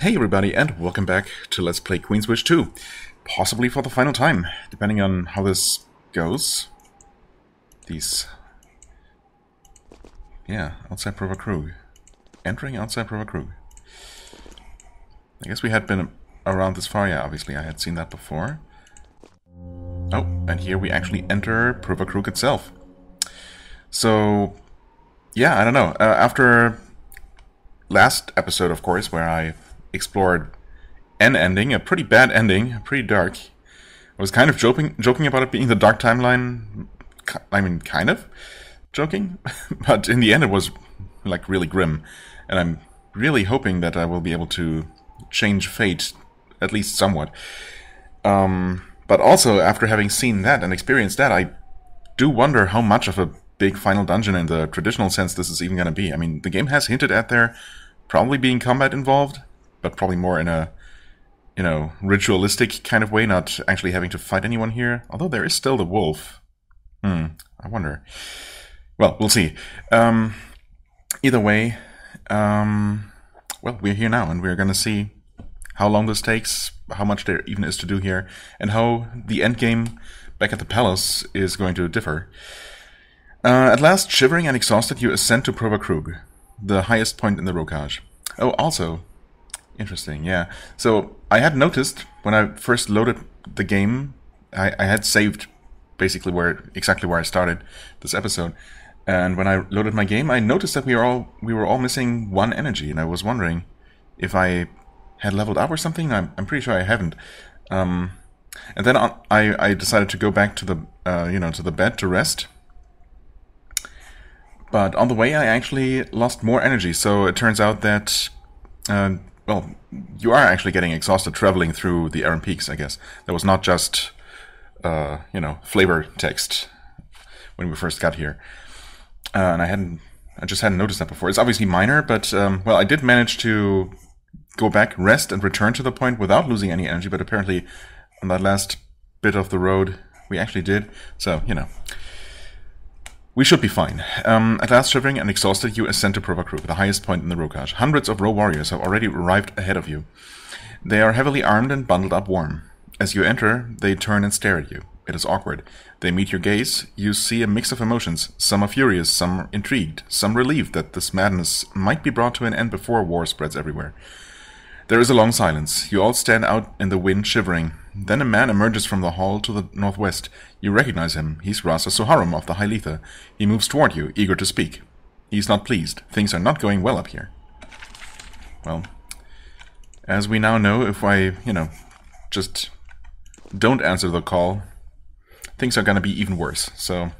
Hey everybody, and welcome back to Let's Play Queen's Wish 2. Possibly for the final time, depending on how this goes. Outside Krug. Entering outside Krug. I guess we had been around this far, yeah, obviously I had seen that before. Oh, and here we actually enter Krug itself. So, yeah, I don't know. After last episode, of course, where I explored an ending, a pretty bad ending, pretty dark. I was kind of joking about it being the dark timeline. I mean, kind of joking, but in the end it was like really grim. And I'm really hoping that I will be able to change fate, at least somewhat. But also, after having seen that and experienced that, I do wonder how much of a big final dungeon in the traditional sense this is even going to be. I mean, the game has hinted at there probably being combat involved, but probably more in a, ritualistic kind of way, not actually having to fight anyone here. Although there is still the wolf. I wonder. Well, we'll see. Either way, well, we're here now, and we're going to see how long this takes, how much there even is to do here, and how the endgame back at the palace is going to differ. At last, shivering and exhausted, you ascend to Krug, the highest point in the Rokaj. Oh, also, interesting, yeah. So, I had noticed, when I first loaded the game, I had saved basically exactly where I started this episode. And when I loaded my game, I noticed that we were all missing one energy, and I was wondering if I had leveled up or something. I'm pretty sure I haven't. And then I decided to go back to the to the bed to rest. But on the way, I actually lost more energy. So it turns out that well, you are actually getting exhausted traveling through the Aran Peaks, I guess. That was not just, flavor text when we first got here. And I just hadn't noticed that before. It's obviously minor, but, well, I did manage to go back, rest, and return to the point without losing any energy, but apparently on that last bit of the road, we actually did. So, we should be fine. At last, shivering and exhausted, you ascend to Krug, the highest point in the Rokaj. Hundreds of row warriors have already arrived ahead of you. They are heavily armed and bundled up warm. As you enter, they turn and stare at you. It is awkward. They meet your gaze. You see a mix of emotions. Some are furious, some are intrigued, some relieved that this madness might be brought to an end before war spreads everywhere. There is a long silence. You all stand out in the wind, shivering. Then a man emerges from the hall to the northwest. You recognize him. He's Rasa Soharum of the High Letha. He moves toward you, eager to speak. He's not pleased. Things are not going well up here. Well, as we now know, if I, just don't answer the call, things are going to be even worse. So,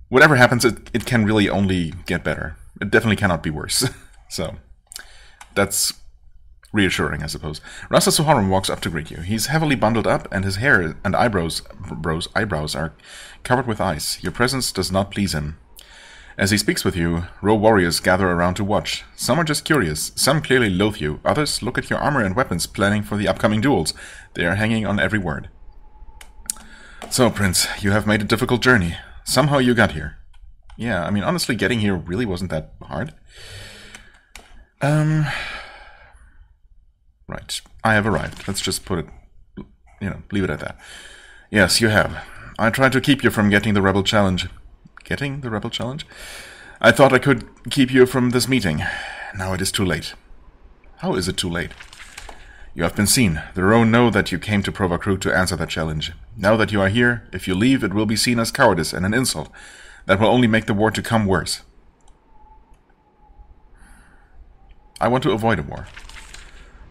whatever happens, it can really only get better. It definitely cannot be worse. So, that's reassuring, I suppose. Rasa Soharum walks up to greet you. He's heavily bundled up, and his hair and eyebrows are covered with ice. Your presence does not please him. As he speaks with you, row warriors gather around to watch. Some are just curious. Some clearly loathe you. Others look at your armor and weapons, planning for the upcoming duels. They are hanging on every word. So, Prince, you have made a difficult journey. Somehow you got here. Yeah, I mean, honestly, getting here really wasn't that hard. Right. I have arrived. Let's just put it, leave it at that. Yes, you have. I tried to keep you from getting the rebel challenge. Getting the rebel challenge? I thought I could keep you from this meeting. Now it is too late. How is it too late? You have been seen. The Roan know that you came to Krug to answer that challenge. Now that you are here, if you leave, it will be seen as cowardice and an insult. That will only make the war to come worse. I want to avoid a war.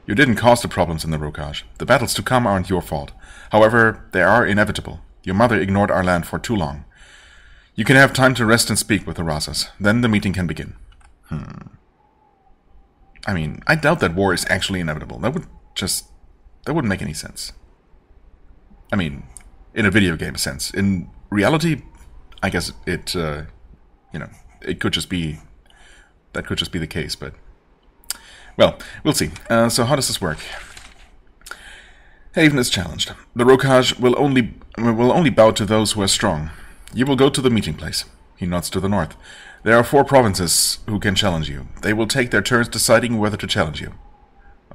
You didn't cause the problems in the Rokaj. The battles to come aren't your fault. However, they are inevitable. Your mother ignored our land for too long. You can have time to rest and speak with the Rasas. Then the meeting can begin. I mean, I doubt that war is actually inevitable. That wouldn't make any sense. I mean, in a video game sense. In reality, I guess it could just be, that could just be the case, but well, we'll see. So how does this work? Haven is challenged. The Rokaj will only bow to those who are strong. You will go to the meeting place. He nods to the north. There are 4 provinces who can challenge you. They will take their turns deciding whether to challenge you.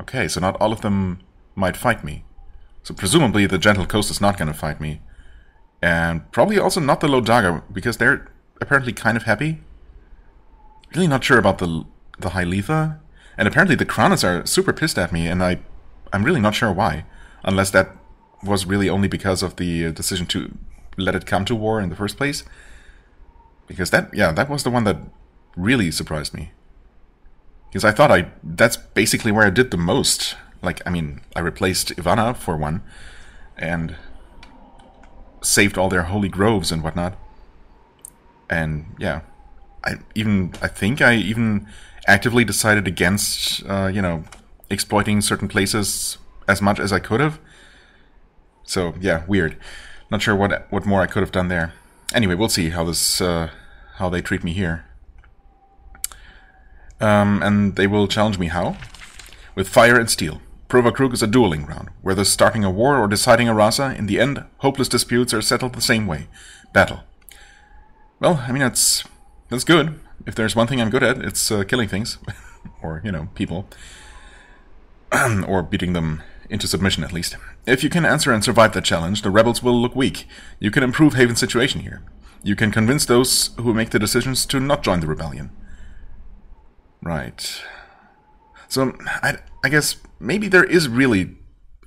Okay, so not all of them might fight me. So presumably the Gentle Coast is not going to fight me. And probably also not the Lodaga, because they're apparently kind of happy. Really not sure about the Hyletha. And apparently the Kranas are super pissed at me, and I'm really not sure why. Unless that was really only because of the decision to let it come to war in the first place. Because that was the one that really surprised me. Because I thought that's basically where I did the most. Like, I mean, I replaced Ivana for one, and saved all their holy groves and whatnot. And yeah, I think I even actively decided against, exploiting certain places as much as I could have. So yeah, weird. Not sure what more I could have done there. Anyway, we'll see how this how they treat me here. And they will challenge me how? With fire and steel. Provakrug is a dueling ground. Whether starting a war or deciding a rasa, in the end, hopeless disputes are settled the same way. Battle. Well, I mean, that's good. If there's one thing I'm good at, it's killing things. Or, people. Or beating them into submission, at least. If you can answer and survive that challenge, the rebels will look weak. You can improve Haven's situation here. You can convince those who make the decisions to not join the rebellion. Right. So, I guess maybe there is really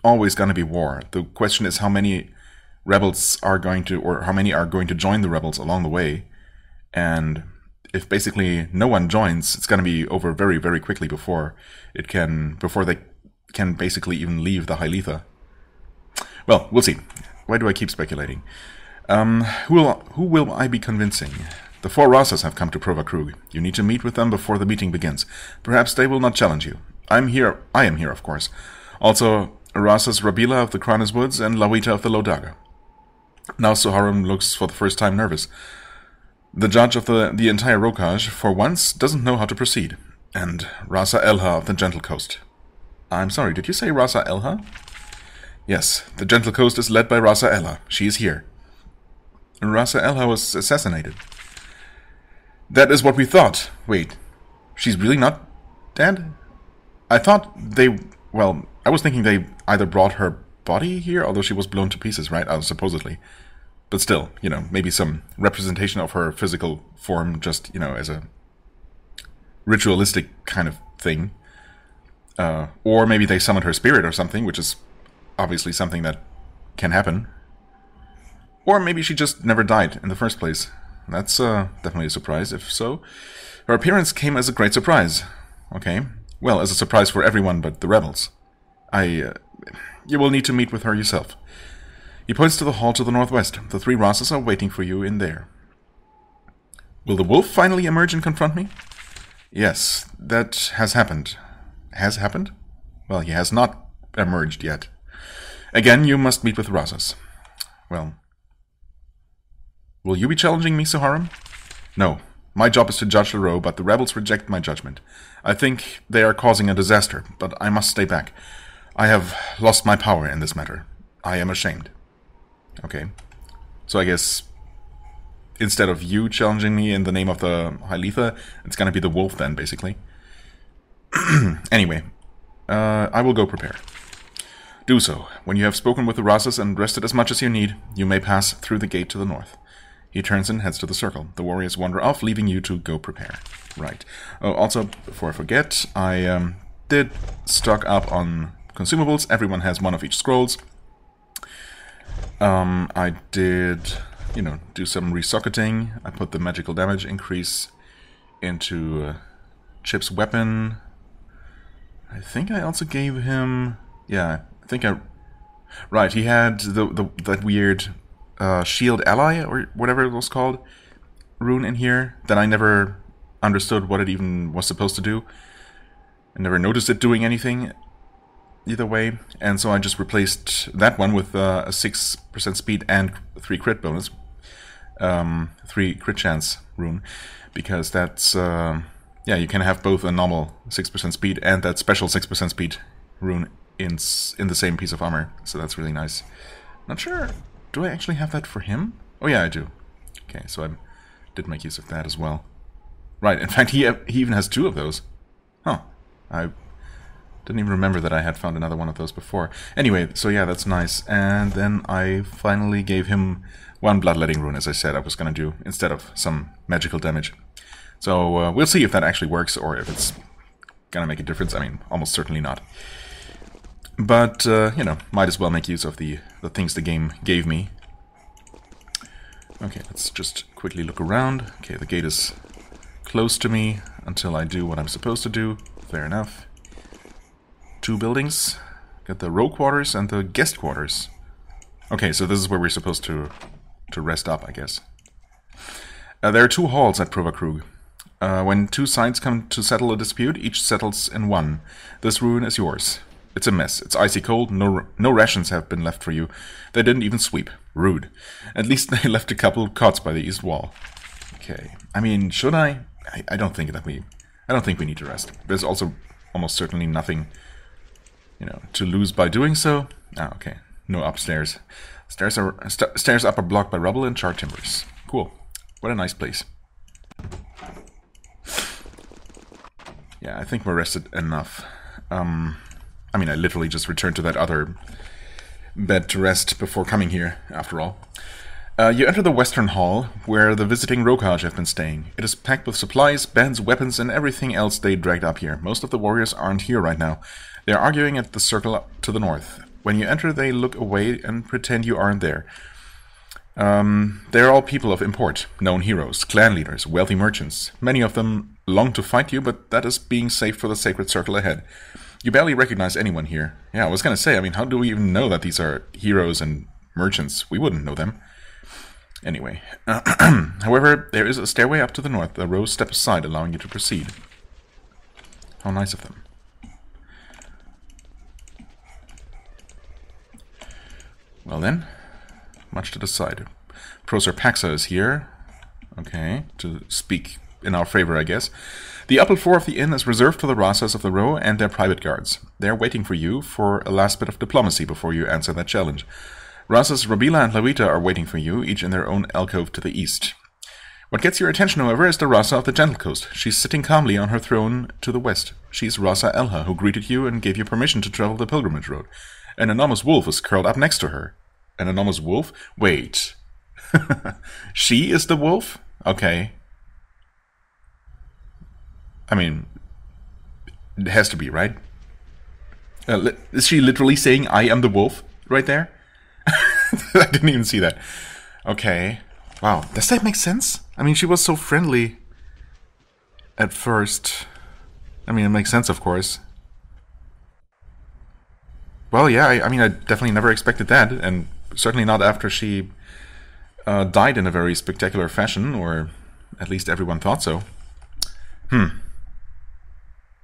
always going to be war. The question is how many rebels are going to, or how many are going to join the rebels along the way. And if basically no one joins, it's going to be over very, very quickly before they can basically even leave the Hyletha. Well, we'll see. Why do I keep speculating? Who will I be convincing? The 4 Rasas have come to Provakrug. You need to meet with them before the meeting begins. Perhaps they will not challenge you. I am here, of course. Also, Rasas Rabila of the Kranas Woods and Lawita of the Lodaga. Now Soharum looks for the first time nervous. The judge of the entire Rokaj, for once, doesn't know how to proceed. And Rasa Elha of the Gentle Coast. I'm sorry, did you say Rasa Elha? Yes, the Gentle Coast is led by Rasa Elha. She is here. Rasa Elha was assassinated. That is what we thought. Wait, she's really not dead? I thought I was thinking they either brought her body here, although she was blown to pieces, right? Supposedly. But still, maybe some representation of her physical form, just, as a ritualistic kind of thing. Or maybe they summoned her spirit or something, which is obviously something that can happen. Or maybe she just never died in the first place. That's definitely a surprise, if so. Her appearance came as a great surprise. Okay. Well, as a surprise for everyone but the rebels. You will need to meet with her yourself. He points to the hall to the northwest. The 3 Rasas are waiting for you in there. Will the wolf finally emerge and confront me? Yes, that has happened. Has happened? Well, he has not emerged yet. Again, you must meet with the Rasas. Well, will you be challenging me, Soharum? No. My job is to judge the row, but the rebels reject my judgment. I think they are causing a disaster, but I must stay back. I have lost my power in this matter. I am ashamed. Okay. So I guess instead of you challenging me in the name of the Hyletha, it's gonna be the wolf then, basically. Anyway, I will go prepare. Do so. When you have spoken with the Rasas and rested as much as you need, you may pass through the gate to the north. He turns and heads to the circle. The warriors wander off, leaving you to go prepare. Right. Oh, also, before I forget, I did stock up on consumables. Everyone has one of each scrolls. I did, do some resocketing. I put the magical damage increase into Chip's weapon. I think I also gave him... Yeah, Right, he had that weird shield ally, or whatever it was called, rune in here, that I never understood what it even was supposed to do. I never noticed it doing anything either way, and so I just replaced that one with a 6% speed and 3 crit bonus. 3 crit chance rune, because that's... you can have both a normal 6% speed and that special 6% speed rune in the same piece of armor, so that's really nice. Not sure, do I actually have that for him? Oh yeah, I do. Okay, so I did make use of that as well. Right, in fact, he even has 2 of those. Huh. Didn't even remember that I had found another one of those before. Anyway, so yeah, that's nice. And then I finally gave him one bloodletting rune, as I said I was going to do, instead of some magical damage. So we'll see if that actually works, or if it's going to make a difference. I mean, almost certainly not. But, you know, might as well make use of the things the game gave me. Okay, let's just quickly look around. Okay, the gate is close to me until I do what I'm supposed to do. Fair enough. 2 buildings. Got the row quarters and the guest quarters. Okay, so this is where we're supposed to rest up, I guess. There are 2 halls at Provakrug. When 2 sides come to settle a dispute, each settles in one. This rune is yours. It's a mess. It's icy cold. No rations have been left for you. They didn't even sweep. Rude. At least they left a couple cots by the east wall. Okay. I mean, should I? I don't think that I don't think we need to rest. There's also almost certainly nothing, you know, to lose by doing so. Ah, okay. No upstairs. Stairs up are blocked by rubble and charred timbers. Cool. What a nice place. Yeah, I think we're rested enough. I mean, I literally just returned to that other bed to rest before coming here, after all. You enter the Western Hall, where the visiting Rokaj have been staying. It is packed with supplies, bands, weapons, and everything else they dragged up here. Most of the warriors aren't here right now. They are arguing at the circle to the north. When you enter, they look away and pretend you aren't there. They are all people of import, known heroes, clan leaders, wealthy merchants. Many of them long to fight you, but that is being saved for the sacred circle ahead. You barely recognize anyone here. Yeah, I was gonna say, I mean, how do we even know that these are heroes and merchants? We wouldn't know them. Anyway. However, there is a stairway up to the north. The rows step aside, allowing you to proceed. How nice of them. Well then, much to decide. Prosser Paxa is here. Okay, to speak in our favor, I guess. The upper floor of the inn is reserved for the Rasas of the row and their private guards. They are waiting for you for a last bit of diplomacy before you answer that challenge. Rasas Rabila and Lawita are waiting for you, each in their own alcove to the east. What gets your attention, however, is the Rasa of the Gentle Coast. She's sitting calmly on her throne to the west. She's Rasa Elha, who greeted you and gave you permission to travel the pilgrimage road. An enormous wolf is curled up next to her. An enormous wolf? Wait. She is the wolf? Okay. I mean, it has to be, right? Is she literally saying, I am the wolf? Right there? I didn't even see that. Okay. Wow. Does that make sense? I mean, she was so friendly at first. I mean, it makes sense, of course. Well, yeah, I mean, I definitely never expected that, and certainly not after she died in a very spectacular fashion, or at least everyone thought so.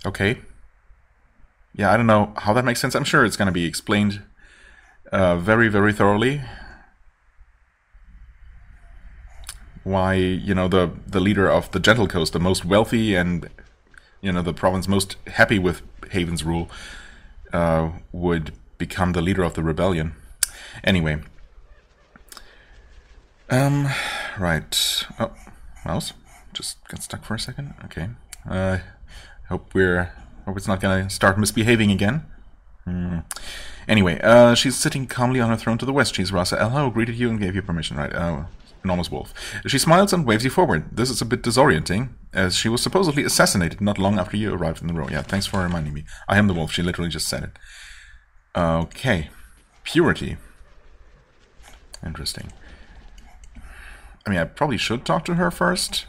Okay. Yeah, I don't know how that makes sense. I'm sure it's going to be explained very, very thoroughly. Why, you know, the leader of the Gentle Coast, the most wealthy and, you know, the province most happy with Haven's rule, would become the leader of the rebellion. Anyway. Right. Oh, mouse? Just got stuck for a second. Okay. Hope it's not gonna start misbehaving again. Anyway, she's sitting calmly on her throne to the west. She's Rasa Elha, who greeted you and gave you permission, right? Enormous wolf. She smiles and waves you forward. This is a bit disorienting, as she was supposedly assassinated not long after you arrived in the row. Yeah, thanks for reminding me. I am the wolf. She literally just said it. Okay. Purity. Interesting. I mean, I probably should talk to her first.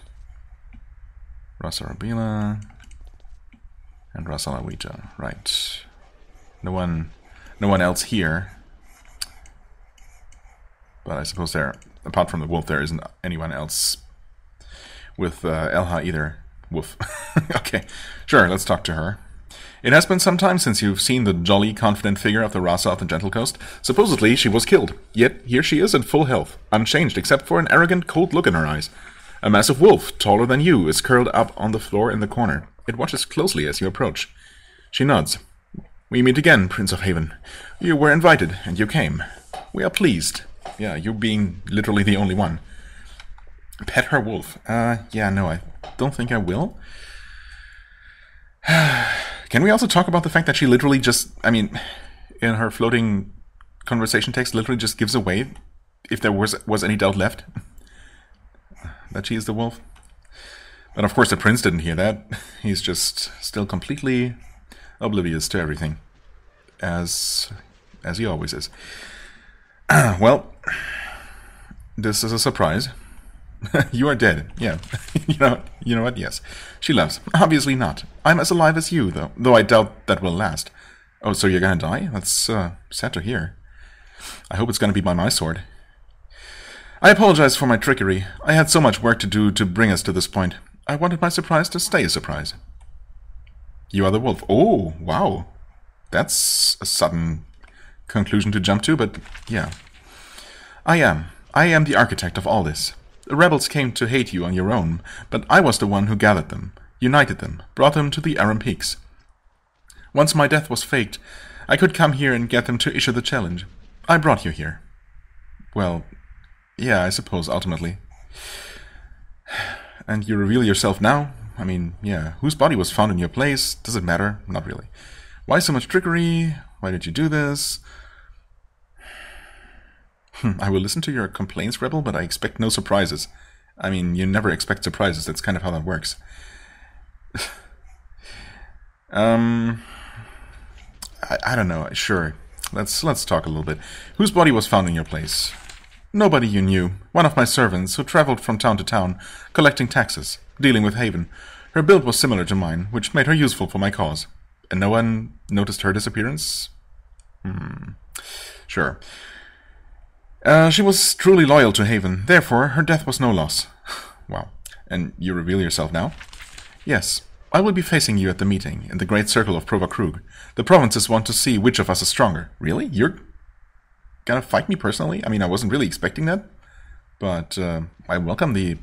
Rasa Rabila and Rasa Lawita. Right. No one else here. But I suppose there, apart from the wolf, there isn't anyone else with Elha either. Wolf. Okay, sure, let's talk to her. It has been some time since you've seen the jolly, confident figure of the Rasa of the Gentle Coast. Supposedly, she was killed. Yet, here she is in full health, unchanged except for an arrogant, cold look in her eyes. A massive wolf, taller than you, is curled up on the floor in the corner. It watches closely as you approach. She nods. We meet again, Prince of Haven. You were invited, and you came. We are pleased. Yeah, you being literally the only one. Pet her wolf. Yeah, no, I don't think I will. Can we also talk about the fact that she literally just, I mean, in her floating conversation text, literally just gives away, if there was any doubt left, that she is the wolf? But of course the prince didn't hear that. He's just still completely oblivious to everything, as he always is. Well, this is a surprise. You are dead. Yeah. You know what? Yes. She loves. Obviously not. I'm as alive as you, though I doubt that will last. Oh, so you're gonna die? That's sad to hear. I hope it's gonna be by my sword. I apologize for my trickery. I had so much work to do to bring us to this point. I wanted my surprise to stay a surprise. You are the wolf. Oh, wow. That's a sudden conclusion to jump to, but yeah. I am the architect of all this. The rebels came to hate you on your own, but I was the one who gathered them, united them, brought them to the Aram Peaks. Once my death was faked, I could come here and get them to issue the challenge. I brought you here. Well, yeah, I suppose, ultimately. And you reveal yourself now? I mean, yeah, whose body was found in your place? Does it matter? Not really. Why so much trickery? Why did you do this? I will listen to your complaints, Rebel, but I expect no surprises. I mean, you never expect surprises. That's kind of how that works. I don't know. Sure. Let's talk a little bit. Whose body was found in your place? Nobody you knew. One of my servants who traveled from town to town, collecting taxes, dealing with Haven. Her build was similar to mine, which made her useful for my cause. And no one noticed her disappearance? Sure. She was truly loyal to Haven, therefore her death was no loss. Wow. And you reveal yourself now? Yes. I will be facing you at the meeting, in the great circle of Provakrug. The provinces want to see which of us is stronger. Really? You're gonna fight me personally? I mean, I wasn't really expecting that, but I welcome the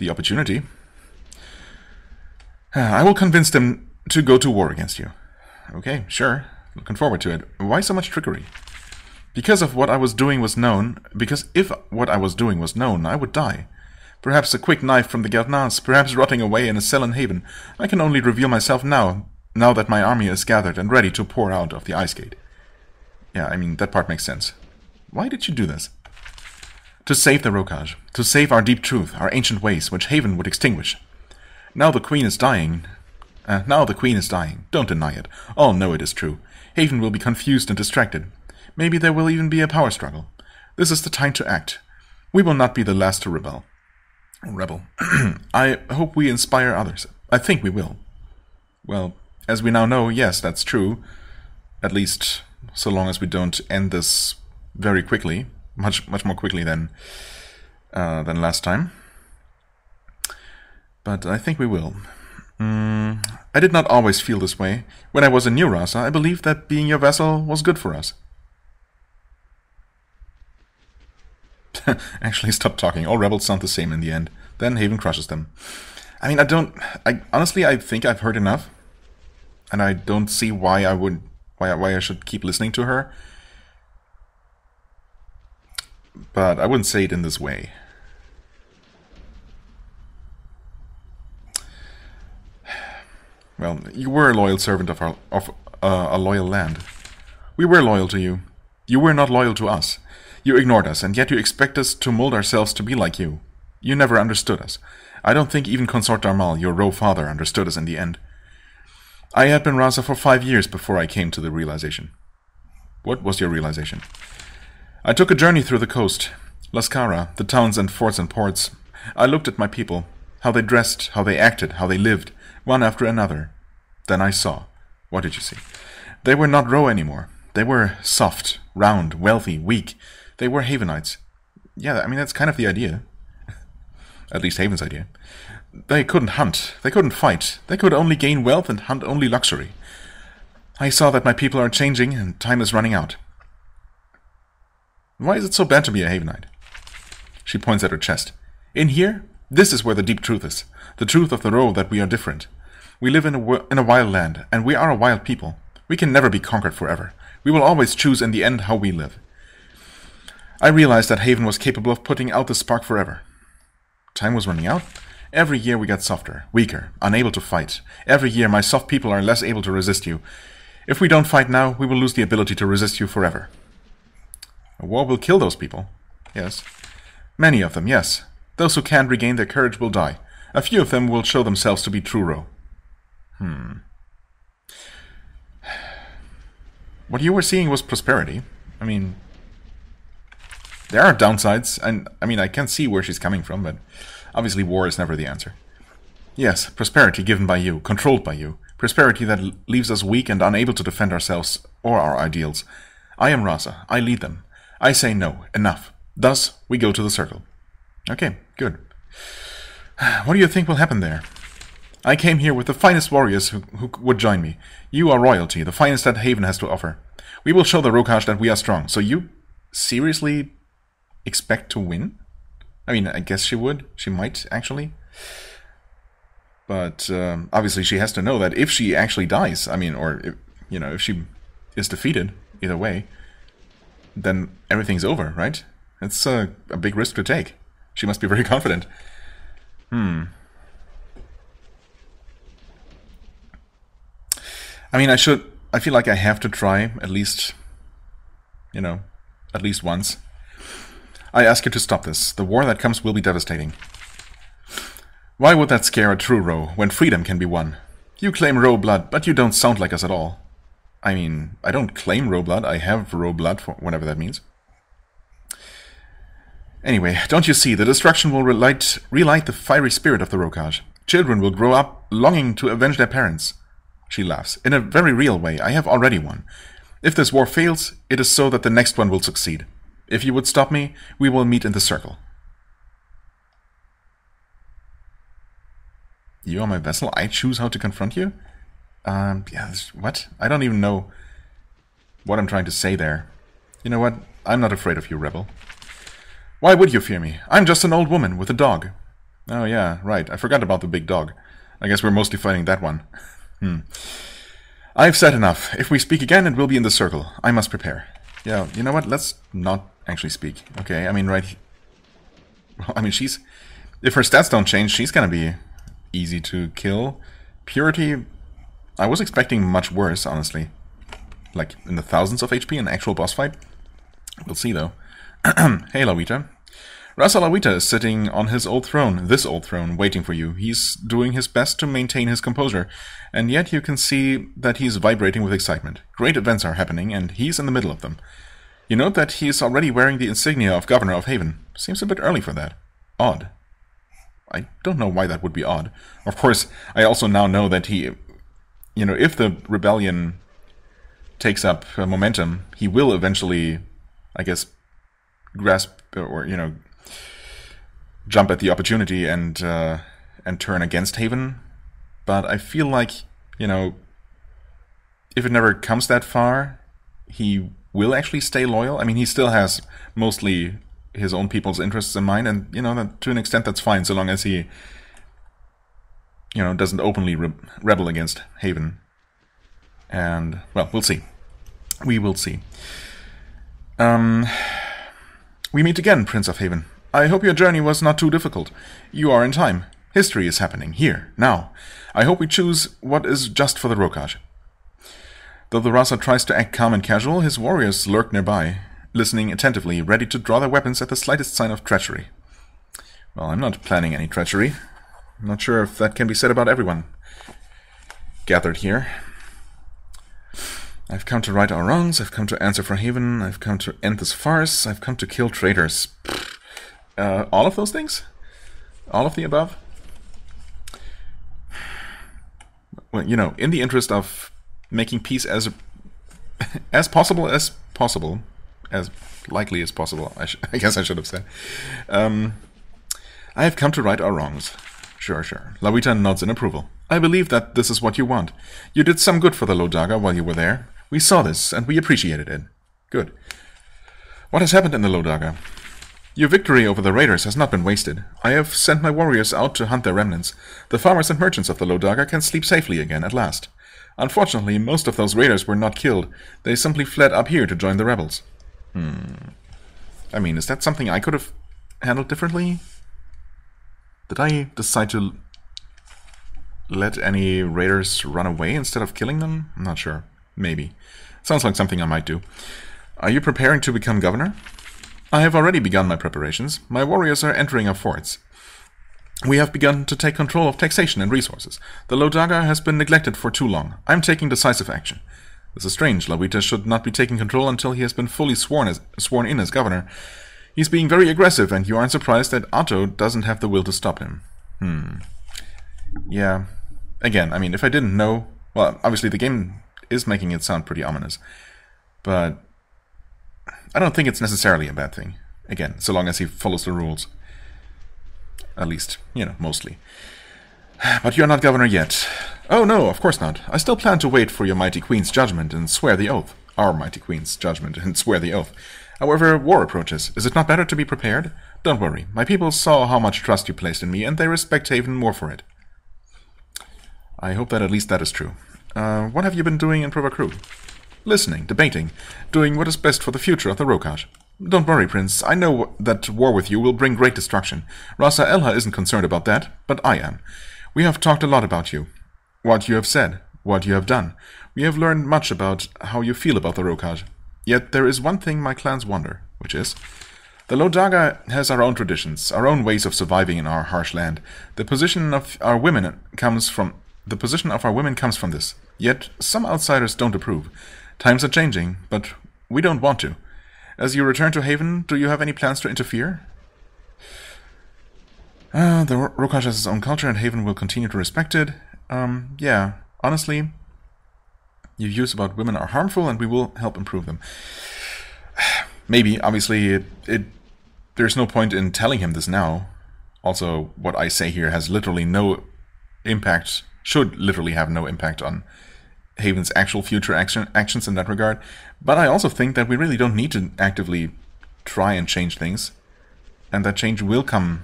opportunity. I will convince them to go to war against you. Okay, sure. Looking forward to it. Why so much trickery? Because if what I was doing was known, I would die. Perhaps a quick knife from the Gardnas, perhaps rotting away in a cell in Haven. I can only reveal myself now that my army is gathered and ready to pour out of the ice gate. Yeah, I mean, that part makes sense. Why did you do this? To save the Rokaj, to save our deep truth, our ancient ways, which Haven would extinguish. Now the Queen is dying. Don't deny it. All know it is true. Haven will be confused and distracted. Maybe there will even be a power struggle. This is the time to act. We will not be the last to rebel. I hope we inspire others. I think we will. Well, as we now know, yes, that's true. At least, so long as we don't end this very quickly. Much more quickly than last time. But I think we will. I did not always feel this way. When I was in New Rasa, I believed that being your vassal was good for us. Actually, stop talking. All rebels sound the same in the end. Then Haven crushes them. I mean, honestly, I think I've heard enough. And I don't see why I should keep listening to her. But I wouldn't say it in this way. Well, you were a loyal servant of a loyal land. We were loyal to you. You were not loyal to us. You ignored us, and yet you expect us to mold ourselves to be like you. You never understood us. I don't think even Consort Darmal, your roe father, understood us in the end. I had been Rasa for 5 years before I came to the realization. What was your realization? I took a journey through the coast, Lascara, the towns and forts and ports. I looked at my people, how they dressed, how they acted, how they lived, one after another. Then I saw. What did you see? They were not roe anymore. They were soft, round, wealthy, weak. They were Havenites. Yeah, I mean, that's kind of the idea. At least Haven's idea. They couldn't hunt. They couldn't fight. They could only gain wealth and hunt only luxury. I saw that my people are changing and time is running out. Why is it so bad to be a Havenite? She points at her chest. In here, this is where the deep truth is. The truth of the roe that we are different. We live in a wild land, and we are a wild people. We can never be conquered forever. We will always choose in the end how we live. I realized that Haven was capable of putting out the spark forever. Time was running out? Every year we get softer, weaker, unable to fight. Every year my soft people are less able to resist you. If we don't fight now, we will lose the ability to resist you forever. A war will kill those people. Yes. Many of them, yes. Those who can't regain their courage will die. A few of them will show themselves to be true Ro. What you were seeing was prosperity. I mean, there are downsides, and I mean, I can see where she's coming from, but obviously war is never the answer. Yes, prosperity given by you, controlled by you. Prosperity that leaves us weak and unable to defend ourselves or our ideals. I am Rasa. I lead them. I say no. Enough. Thus, we go to the circle. Okay, good. What do you think will happen there? I came here with the finest warriors who would join me. You are royalty, the finest that Haven has to offer. We will show the Rokash that we are strong. So you seriously expect to win? I mean, I guess she would. She might, actually. But obviously she has to know that if she actually dies, I mean, or, if she is defeated, either way, then everything's over, right? It's a big risk to take. She must be very confident. I mean, I feel like I have to try, at least once. I ask you to stop this. The war that comes will be devastating. Why would that scare a true Ro, when freedom can be won? You claim Ro blood, but you don't sound like us at all. I mean, I don't claim Ro blood, I have Ro blood, for whatever that means. Anyway, don't you see, the destruction will relight the fiery spirit of the Rokash. Children will grow up longing to avenge their parents. She laughs. In a very real way, I have already won. If this war fails, it is so that the next one will succeed. If you would stop me, we will meet in the circle. You are my vessel, I choose how to confront you? What? I don't even know what I'm trying to say there. You know what? I'm not afraid of you, rebel. Why would you fear me? I'm just an old woman with a dog. Oh yeah, right, I forgot about the big dog. I guess we're mostly fighting that one. I've said enough. If we speak again, it will be in the circle. I must prepare. Yeah, you know what? Let's not actually speak. Okay, I mean, right... Well, I mean, she's... If her stats don't change, she's gonna be easy to kill. Purity... I was expecting much worse, honestly. Like, in the thousands of HP in an actual boss fight. We'll see, though. Hey, Lawita. Rasa Lawita is sitting on his old throne, this old throne, waiting for you. He's doing his best to maintain his composure, and yet you can see that he's vibrating with excitement. Great events are happening, and he's in the middle of them. You note that he is already wearing the insignia of Governor of Haven. Seems a bit early for that. Odd. I don't know why that would be odd. Of course, I also now know that he... if the rebellion takes up momentum, he will eventually, I guess, grasp or, jump at the opportunity and turn against Haven. But I feel like, if it never comes that far, he will actually stay loyal. I mean, he still has mostly his own people's interests in mind, and, that, to an extent that's fine, so long as he, doesn't openly rebel against Haven. And, well, we'll see. We will see. We meet again, Prince of Haven. I hope your journey was not too difficult. You are in time. History is happening, here, now. I hope we choose what is just for the Rokash. Though the Rasa tries to act calm and casual, his warriors lurk nearby, listening attentively, ready to draw their weapons at the slightest sign of treachery. Well, I'm not planning any treachery. I'm not sure if that can be said about everyone gathered here. I've come to right our wrongs, I've come to answer for Haven, I've come to end this farce, I've come to kill traitors. All of those things? All of the above? Well, in the interest of making peace as possible, as likely as possible, I guess I should have said. I have come to right our wrongs. Sure. Lawita nods in approval. I believe that this is what you want. You did some good for the Lodaga while you were there. We saw this, and we appreciated it. Good. What has happened in the Lodaga? Your victory over the raiders has not been wasted. I have sent my warriors out to hunt their remnants. The farmers and merchants of the Lodaga can sleep safely again at last. Unfortunately, most of those raiders were not killed. They simply fled up here to join the rebels. I mean, is that something I could have handled differently? Did I decide to let any raiders run away instead of killing them? I'm not sure. Maybe. Sounds like something I might do. Are you preparing to become governor? I have already begun my preparations. My warriors are entering our forts. We have begun to take control of taxation and resources. The Lodaga has been neglected for too long. I'm taking decisive action. This is strange. Lawita should not be taking control until he has been fully sworn in as governor. He's being very aggressive, and you aren't surprised that Otto doesn't have the will to stop him. Yeah. Again, I mean, if I didn't know... Well, obviously the game is making it sound pretty ominous. But I don't think it's necessarily a bad thing. Again, so long as he follows the rules. At least, you know, mostly. But you're not governor yet. Oh no, of course not. I still plan to wait for your mighty queen's judgment and swear the oath. Our mighty queen's judgment and swear the oath. However, war approaches. Is it not better to be prepared? Don't worry. My people saw how much trust you placed in me, and they respect Haven more for it. I hope that at least that is true. What have you been doing in Provacru? Listening, debating, doing what is best for the future of the Rokaj. Don't worry, Prince. I know that war with you will bring great destruction. Rasa Elha isn't concerned about that, but I am. We have talked a lot about you. What you have said, what you have done. We have learned much about how you feel about the Rokaj. Yet there is one thing my clans wonder, which is... The Lodaga has our own traditions, our own ways of surviving in our harsh land. The position of our women comes from this. Yet some outsiders don't approve. Times are changing, but we don't want to. As you return to Haven, do you have any plans to interfere? The Rokaj has its own culture and Haven will continue to respect it. Yeah, honestly, your views about women are harmful and we will help improve them. Maybe, obviously, there's no point in telling him this now. Also, what I say here has literally no impact, should literally have no impact on Haven's actual future actions in that regard. But I also think that we really don't need to actively try and change things. And that change will come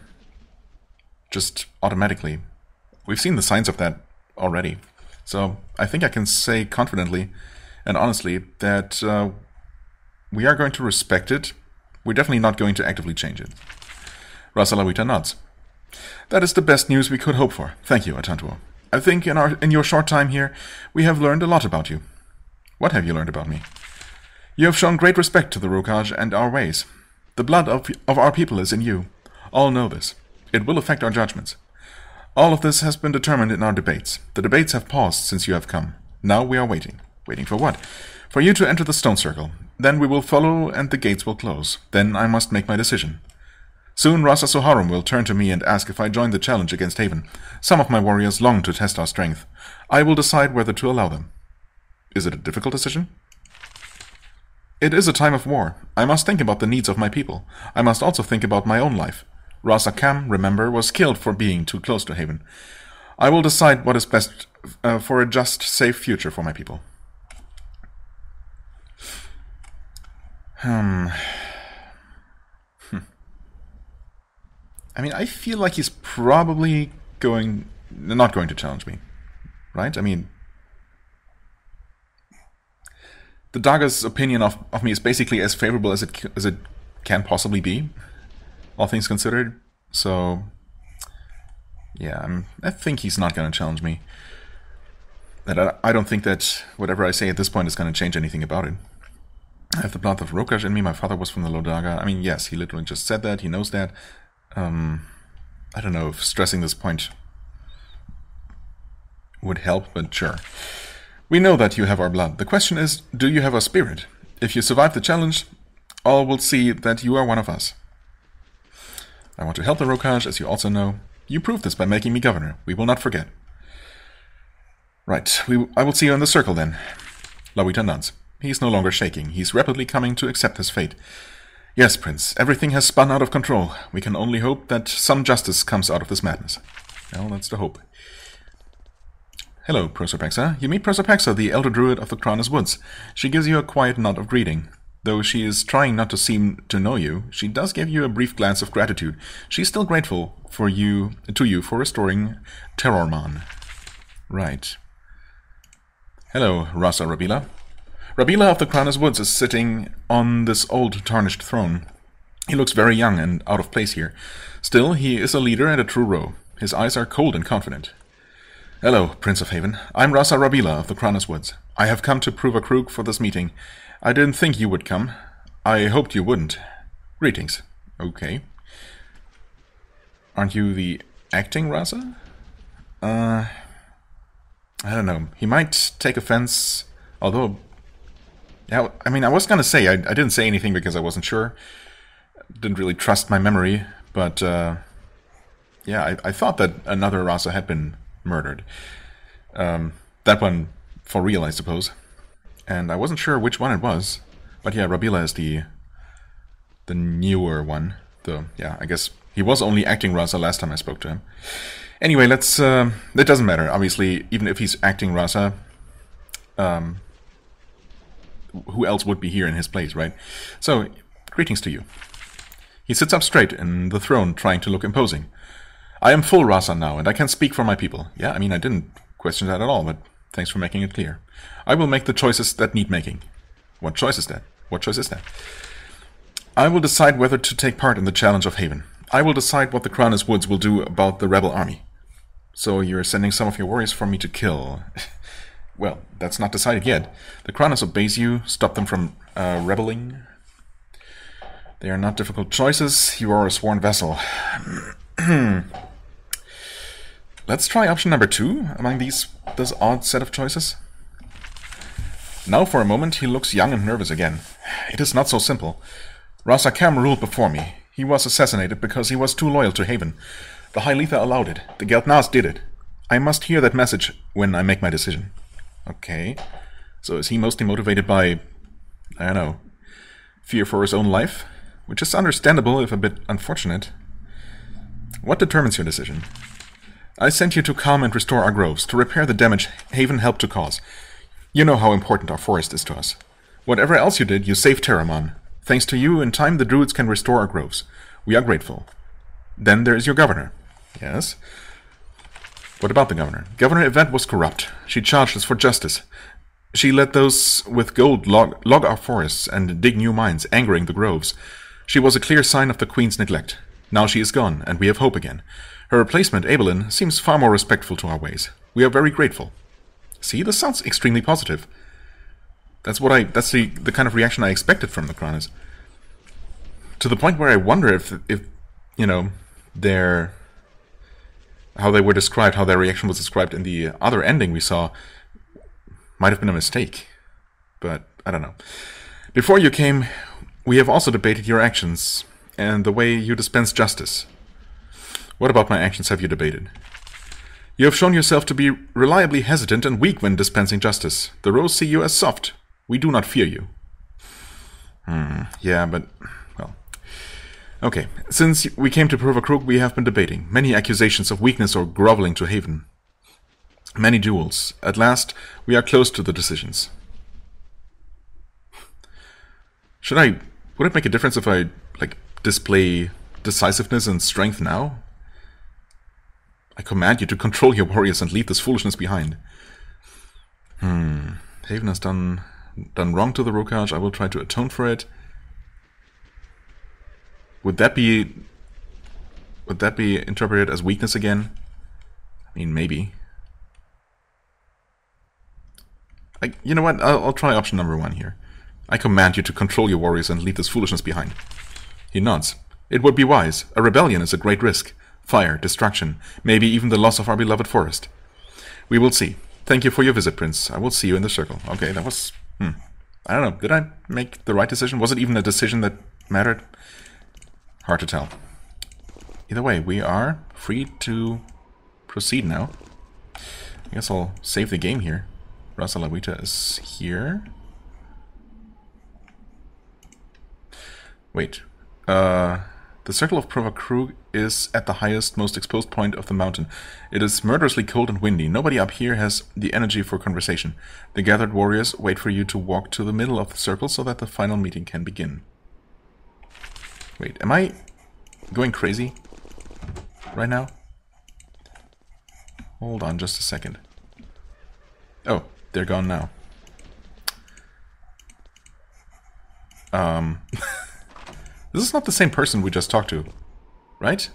just automatically. We've seen the signs of that already. So I think I can say confidently and honestly that we are going to respect it. We're definitely not going to actively change it. Rasalawita nods. That is the best news we could hope for. Thank you, Atantuo. I think in your short time here, we have learned a lot about you. What have you learned about me? You have shown great respect to the Rokaj and our ways. The blood of our people is in you. All know this. It will affect our judgments. All of this has been determined in our debates. The debates have paused since you have come. Now we are waiting. Waiting for what? For you to enter the stone circle. Then we will follow and the gates will close. Then I must make my decision. Soon Rasa Soharum will turn to me and ask if I join the challenge against Haven. Some of my warriors long to test our strength. I will decide whether to allow them. Is it a difficult decision? It is a time of war. I must think about the needs of my people. I must also think about my own life. Rasa Kam, remember, was killed for being too close to Haven. I will decide what is best for a just, safe future for my people. I mean, I feel like he's probably not going to challenge me, right? I mean, the Daga's opinion of me is basically as favorable as it can possibly be, all things considered. So, yeah, I think he's not going to challenge me. I don't think that whatever I say at this point is going to change anything about it. I have the blood of Rokaj in me. My father was from the Lodaga. I mean, yes, he literally just said that. He knows that. I don't know if stressing this point would help, but sure. We know that you have our blood. The question is, do you have our spirit? If you survive the challenge, all will see that you are one of us. I want to help the Rokaj, as you also know. You proved this by making me governor. We will not forget. Right, I will see you in the circle then. Lawita nods. He is no longer shaking. He is rapidly coming to accept his fate. Yes, Prince, everything has spun out of control. We can only hope that some justice comes out of this madness. Well, that's the hope. Hello, Prosopexa. You meet Prosopexa, the elder druid of the Kranas Woods. She gives you a quiet nod of greeting. Though she is trying not to seem to know you, she does give you a brief glance of gratitude. She is still grateful to you for restoring Terrorman. Right. Hello, Rasa Rabila. Rabila of the Kranas Woods is sitting on this old tarnished throne. He looks very young and out of place here. Still, he is a leader and a true ro. His eyes are cold and confident. Hello, Prince of Haven. I'm Rasa Rabila of the Kranus Woods. I have come to prove a Krug for this meeting. I didn't think you would come. I hoped you wouldn't. Greetings. Okay. Aren't you the acting Rasa? I don't know. He might take offense, although... Yeah, I mean, I was gonna say, I didn't say anything because I wasn't sure. Didn't really trust my memory, but, yeah, I thought that another Rasa had been murdered. That one, for real, I suppose. And I wasn't sure which one it was. But yeah, Rabila is the newer one. Though, yeah, I guess he was only acting Rasa last time I spoke to him. Anyway, let's... it doesn't matter. Obviously, even if he's acting Rasa, who else would be here in his place, right? So, greetings to you. He sits up straight in the throne, trying to look imposing. I am full Rasa now, and I can speak for my people. Yeah, I mean, I didn't question that at all, but thanks for making it clear. I will make the choices that need making. What choice is that? What choice is that? I will decide whether to take part in the challenge of Haven. I will decide what the Kranus Woods will do about the rebel army. So you're sending some of your warriors for me to kill. Well, that's not decided yet. The Kranus obeys you, stop them from rebelling. They are not difficult choices. You are a sworn vessel. Let's try option number 2 among this odd set of choices. Now for a moment he looks young and nervous again. It is not so simple. Rasa Cam ruled before me. He was assassinated because he was too loyal to Haven. The High Letha allowed it. The Geltnas did it. I must hear that message when I make my decision. Okay. So is he mostly motivated by, I don't know, fear for his own life? Which is understandable, if a bit unfortunate. What determines your decision? I sent you to calm and restore our groves, to repair the damage Haven helped to cause. You know how important our forest is to us. Whatever else you did, you saved Terramon. Thanks to you, in time the druids can restore our groves. We are grateful. Then there is your governor. Yes? What about the governor? Governor Yvette was corrupt. She charged us for justice. She let those with gold log our forests and dig new mines, angering the groves. She was a clear sign of the Queen's neglect. Now she is gone, and we have hope again. Her replacement, Abelin, seems far more respectful to our ways. We are very grateful. See, this sounds extremely positive. That's the kind of reaction I expected from the Kranus. To the point where I wonder if you know, how they were described, how their reaction was described in the other ending we saw, might have been a mistake. But I don't know. Before you came, we have also debated your actions and the way you dispense justice. What about my actions have you debated? You have shown yourself to be reliably hesitant and weak when dispensing justice. The Rose see you as soft. We do not fear you. Yeah, but... well... Okay, since we came to prove a Krug, we have been debating. Many accusations of weakness or groveling to Haven. Many duels. At last, we are close to the decisions. Would it make a difference if I, like, display decisiveness and strength now? I command you to control your warriors and leave this foolishness behind. Haven has done wrong to the Rokaj. I will try to atone for it. Would that be interpreted as weakness again? I mean, maybe. You know what? I'll try option number 1 here. I command you to control your warriors and leave this foolishness behind. He nods. It would be wise. A rebellion is a great risk. Fire, destruction, maybe even the loss of our beloved forest. We will see. Thank you for your visit, Prince. I will see you in the circle. Okay, that was... I don't know. Did I make the right decision? Was it even a decision that mattered? Hard to tell. Either way, we are free to proceed now. I guess I'll save the game here. Rasa Lawita is here. Wait. The circle of Prova Krug is at the highest, most exposed point of the mountain. It is murderously cold and windy. Nobody up here has the energy for conversation. The gathered warriors wait for you to walk to the middle of the circle so that the final meeting can begin. Wait, am I going crazy right now? Hold on just a second. Oh, they're gone now. This is not the same person we just talked to, right?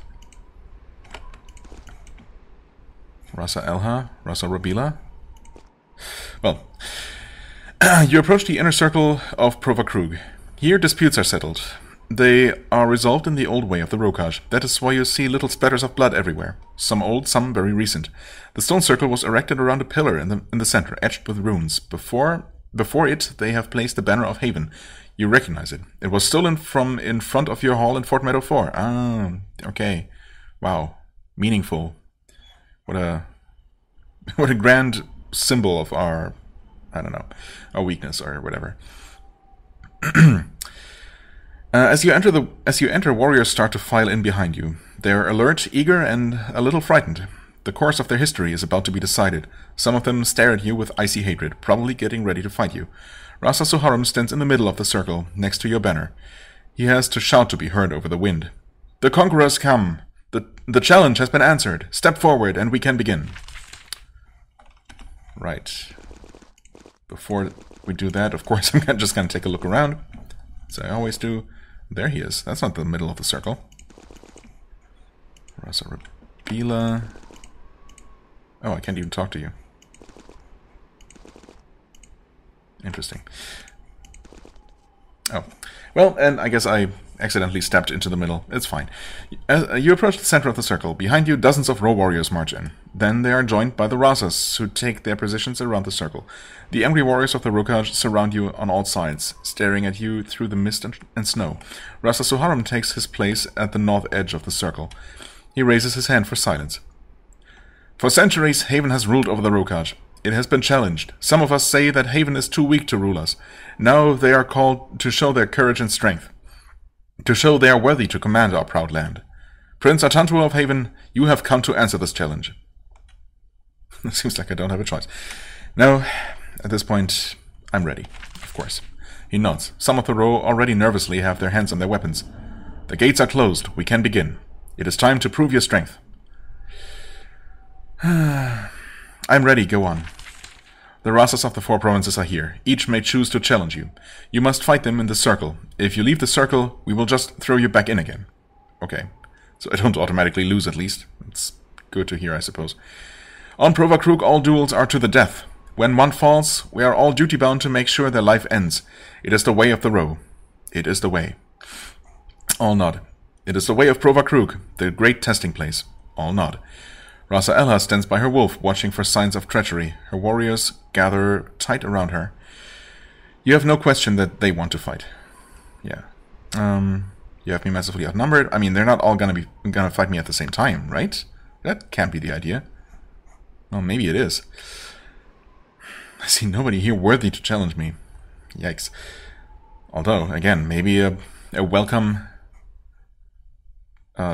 Rasa Elha, Rasa Rabila. Well, you approach the inner circle of Provakrug. Here disputes are settled. They are resolved in the old way of the Rokaj. That is why you see little spatters of blood everywhere. Some old, some very recent. The stone circle was erected around a pillar in the center, etched with runes. Before it, they have placed the banner of Haven. You recognize it. It was stolen from in front of your hall in Fort Meadow 4. Ah, okay. Wow. Meaningful. What a grand symbol of our, I don't know, our weakness or whatever. As you enter, warriors start to file in behind you. They are alert, eager, and a little frightened. The course of their history is about to be decided. Some of them stare at you with icy hatred, probably getting ready to fight you. Rasa Suharum stands in the middle of the circle, next to your banner. He has to shout to be heard over the wind. The Conquerors come! The challenge has been answered. Step forward and we can begin. Right. Before we do that, of course, I'm just going to take a look around. As I always do. There he is. That's not the middle of the circle. Rasa Rabila. Oh, I can't even talk to you. Interesting. Oh. Well, and I guess I accidentally stepped into the middle. It's fine. You approach the center of the circle. Behind you, dozens of row warriors march in. Then they are joined by the Rasas, who take their positions around the circle. The angry warriors of the Rokaj surround you on all sides, staring at you through the mist and snow. Rasa Suharum takes his place at the north edge of the circle. He raises his hand for silence. For centuries, Haven has ruled over the Rokaj. It has been challenged. Some of us say that Haven is too weak to rule us. Now they are called to show their courage and strength. To show they are worthy to command our proud land. Prince Atantuo of Haven, you have come to answer this challenge. It seems like I don't have a choice. No, at this point, I'm ready, of course. He nods. Some of the row already nervously have their hands on their weapons. The gates are closed. We can begin. It is time to prove your strength. I'm ready. Go on. The Rasas of the 4 provinces are here. Each may choose to challenge you. You must fight them in the circle. If you leave the circle, we will just throw you back in again. Okay. So I don't automatically lose, at least. It's good to hear, I suppose. On Provakrug, all duels are to the death. When one falls, we are all duty-bound to make sure their life ends. It is the way of the row. It is the way. All nod. It is the way of Provakrug, the great testing place. All nod. Rasa Elha stands by her wolf, watching for signs of treachery. Her warriors gather tight around her. You have no question that they want to fight. Yeah. You have me massively outnumbered. I mean, they're not all gonna fight me at the same time, right? That can't be the idea. Well, maybe it is. I see nobody here worthy to challenge me. Yikes. Although, again, maybe a welcome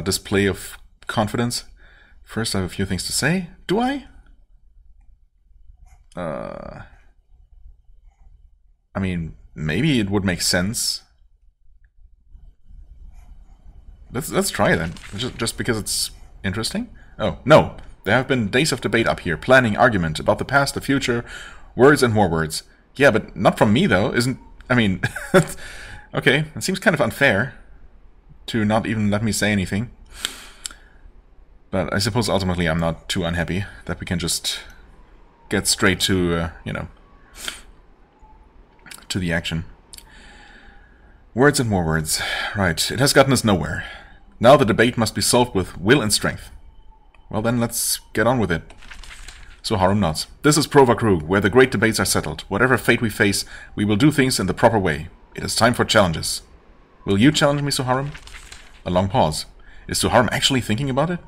display of confidence. First, I have a few things to say. Do I? I mean, maybe it would make sense. Let's try that. Just because it's interesting? Oh, no. There have been days of debate up here, planning, argument about the past, the future, words and more words. Yeah, but not from me, though, isn't... I mean... Okay, it seems kind of unfair to not even let me say anything. But I suppose ultimately I'm not too unhappy that we can just get straight to, you know, to the action. Words and more words. Right, it has gotten us nowhere. Now the debate must be solved with will and strength. Well then, let's get on with it. So Harum nods. This is Provakrug, where the great debates are settled. Whatever fate we face, we will do things in the proper way. It is time for challenges. Will you challenge me, Suharum? A long pause. Is Suharum actually thinking about it?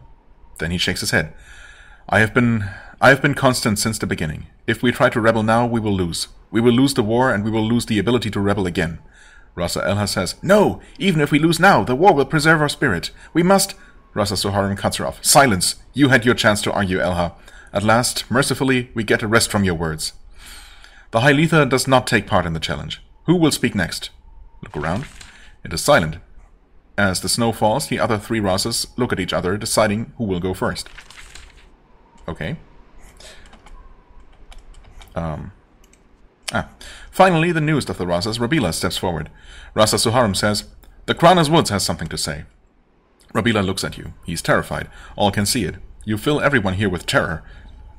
Then he shakes his head. I have been constant since the beginning. If we try to rebel now, we will lose. We will lose the war, and we will lose the ability to rebel again. Rasa Elha says, No! Even if we lose now, the war will preserve our spirit. We must... Rasa Suharum cuts her off. Silence! You had your chance to argue, Elha. At last, mercifully, we get a rest from your words. The High Letha does not take part in the challenge. Who will speak next? Look around. It is silent. As the snow falls, the other 3 Rasas look at each other, deciding who will go first. Okay. Finally, the newest of the Rasas, Rabila, steps forward. Rasa Suharum says, The Kranas Woods has something to say. Rabila looks at you. He's terrified. All can see it. You fill everyone here with terror.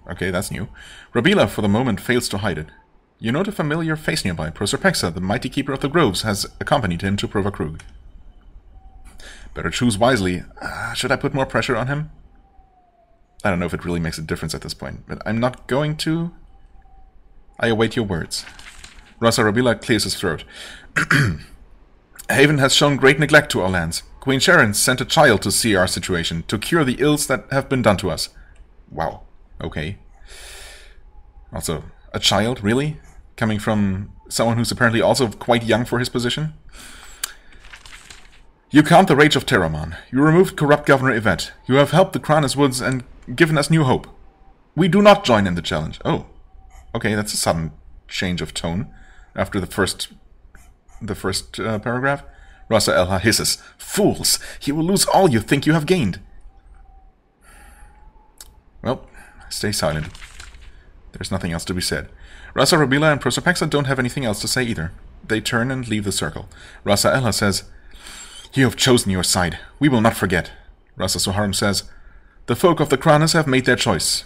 Okay, that's new. Rabila, for the moment, fails to hide it. You note a familiar face nearby. Proserpexa, the mighty keeper of the groves, has accompanied him to Provakrug. Better choose wisely. Should I put more pressure on him? I don't know if it really makes a difference at this point, but I'm not going to. I await your words. Rasa Rabila clears his throat. Haven has shown great neglect to our lands. Queen Sharyn sent a child to see our situation, to cure the ills that have been done to us. Wow. Okay. Also, a child, really? Coming from someone who's apparently also quite young for his position? You calmed the rage of Terraman. You removed corrupt Governor Yvette. You have helped the Kranas Woods and given us new hope. We do not join in the challenge. Oh. Okay, that's a sudden change of tone after the first paragraph. Rasa Elha hisses. Fools! You will lose all you think you have gained. Well, stay silent. There's nothing else to be said. Rasa Rabila and Proserpexa don't have anything else to say either. They turn and leave the circle. Rasa Elha says, You have chosen your side. We will not forget. Rasa Soharum says, The folk of the Kranas have made their choice.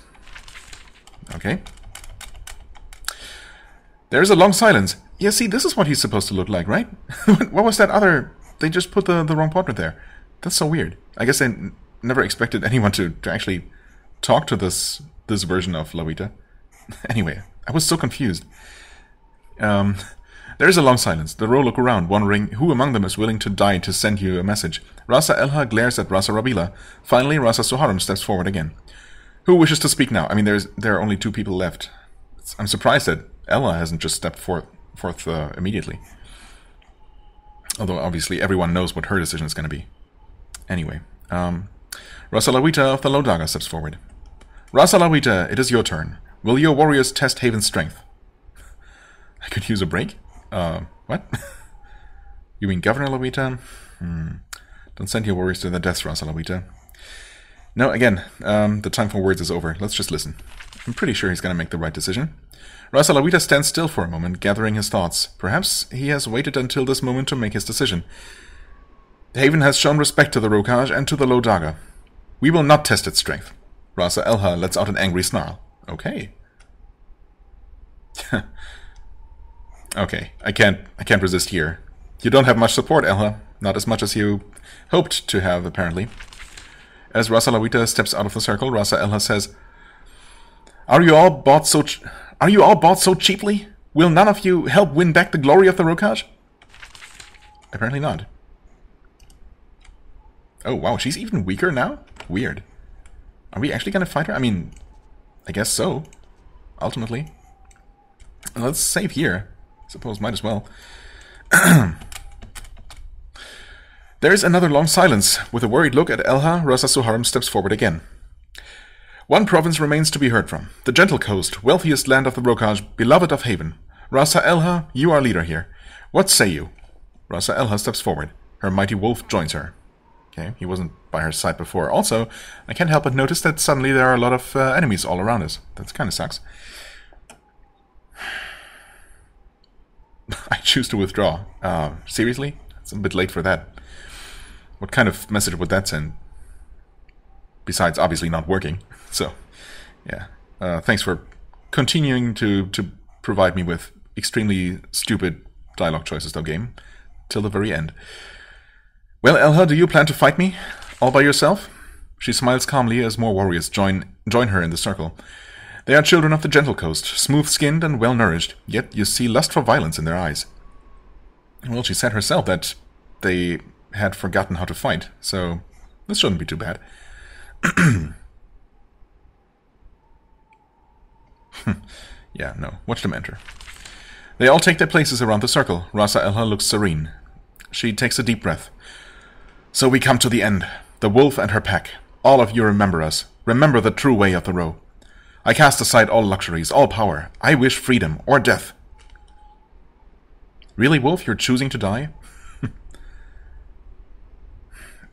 Okay. There's a long silence. Yeah, see, this is what he's supposed to look like, right? What was that other... They just put the wrong portrait there. That's so weird. I guess they never expected anyone to actually talk to this version of Lawita. Anyway, I was so confused. There is a long silence. The row look around, wondering who among them is willing to die to send you a message. Rasa Elha glares at Rasa Rabila. Finally, Rasa Soharum steps forward again. Who wishes to speak now? I mean, there are only 2 people left. I'm surprised that Ella hasn't just stepped forth immediately. Although, obviously, everyone knows what her decision is going to be. Anyway, Rasa Lawita of the Lodaga steps forward. Rasa Lawita, it is your turn. Will your warriors test Haven's strength? I could use a break? What? You mean Governor Lawita? Don't send your warriors to their deaths, Rasa Lawita. No, again, the time for words is over. Let's just listen. I'm pretty sure he's going to make the right decision. Rasa Lawita stands still for a moment, gathering his thoughts. Perhaps he has waited until this moment to make his decision. Haven has shown respect to the Rokaj and to the Lodaga. We will not test its strength. Rasa Elha lets out an angry snarl. Okay. Okay, I can't resist here. You don't have much support, Elha. Not as much as you hoped to have, apparently. As Rasa Lawita steps out of the circle, Rasa Elha says, Are you all bought so cheaply? Will none of you help win back the glory of the Rokaj? Apparently not. Oh, wow, she's even weaker now? Weird. Are we actually going to fight her? I mean, I guess so. Ultimately. Let's save here. Suppose might as well. There's another long silence. With a worried look at Elha, Rasa Soharum steps forward again. One province remains to be heard from. The Gentle Coast, wealthiest land of the Rokaj, beloved of Haven. Rasa Elha, you are leader here. What say you? Rasa Elha steps forward. Her mighty wolf joins her. Okay, he wasn't by her side before. Also, I can't help but notice that suddenly there are a lot of enemies all around us. That kind of sucks. I choose to withdraw. Seriously? It's a bit late for that. What kind of message would that send? Besides, obviously not working. So, yeah. Thanks for continuing to provide me with extremely stupid dialogue choices, though, game. Till the very end. Well, Elha, do you plan to fight me? All by yourself? She smiles calmly as more warriors join her in the circle. They are children of the Gentle Coast, smooth-skinned and well-nourished, yet you see lust for violence in their eyes. Well, she said herself that they had forgotten how to fight, so this shouldn't be too bad. Yeah, no, watch them enter. They all take their places around the circle. Rasa Elha looks serene. She takes a deep breath. So we come to the end. The wolf and her pack. All of you remember us. Remember the true way of the row. I cast aside all luxuries, all power. I wish freedom or death. Really, Wolf? You're choosing to die?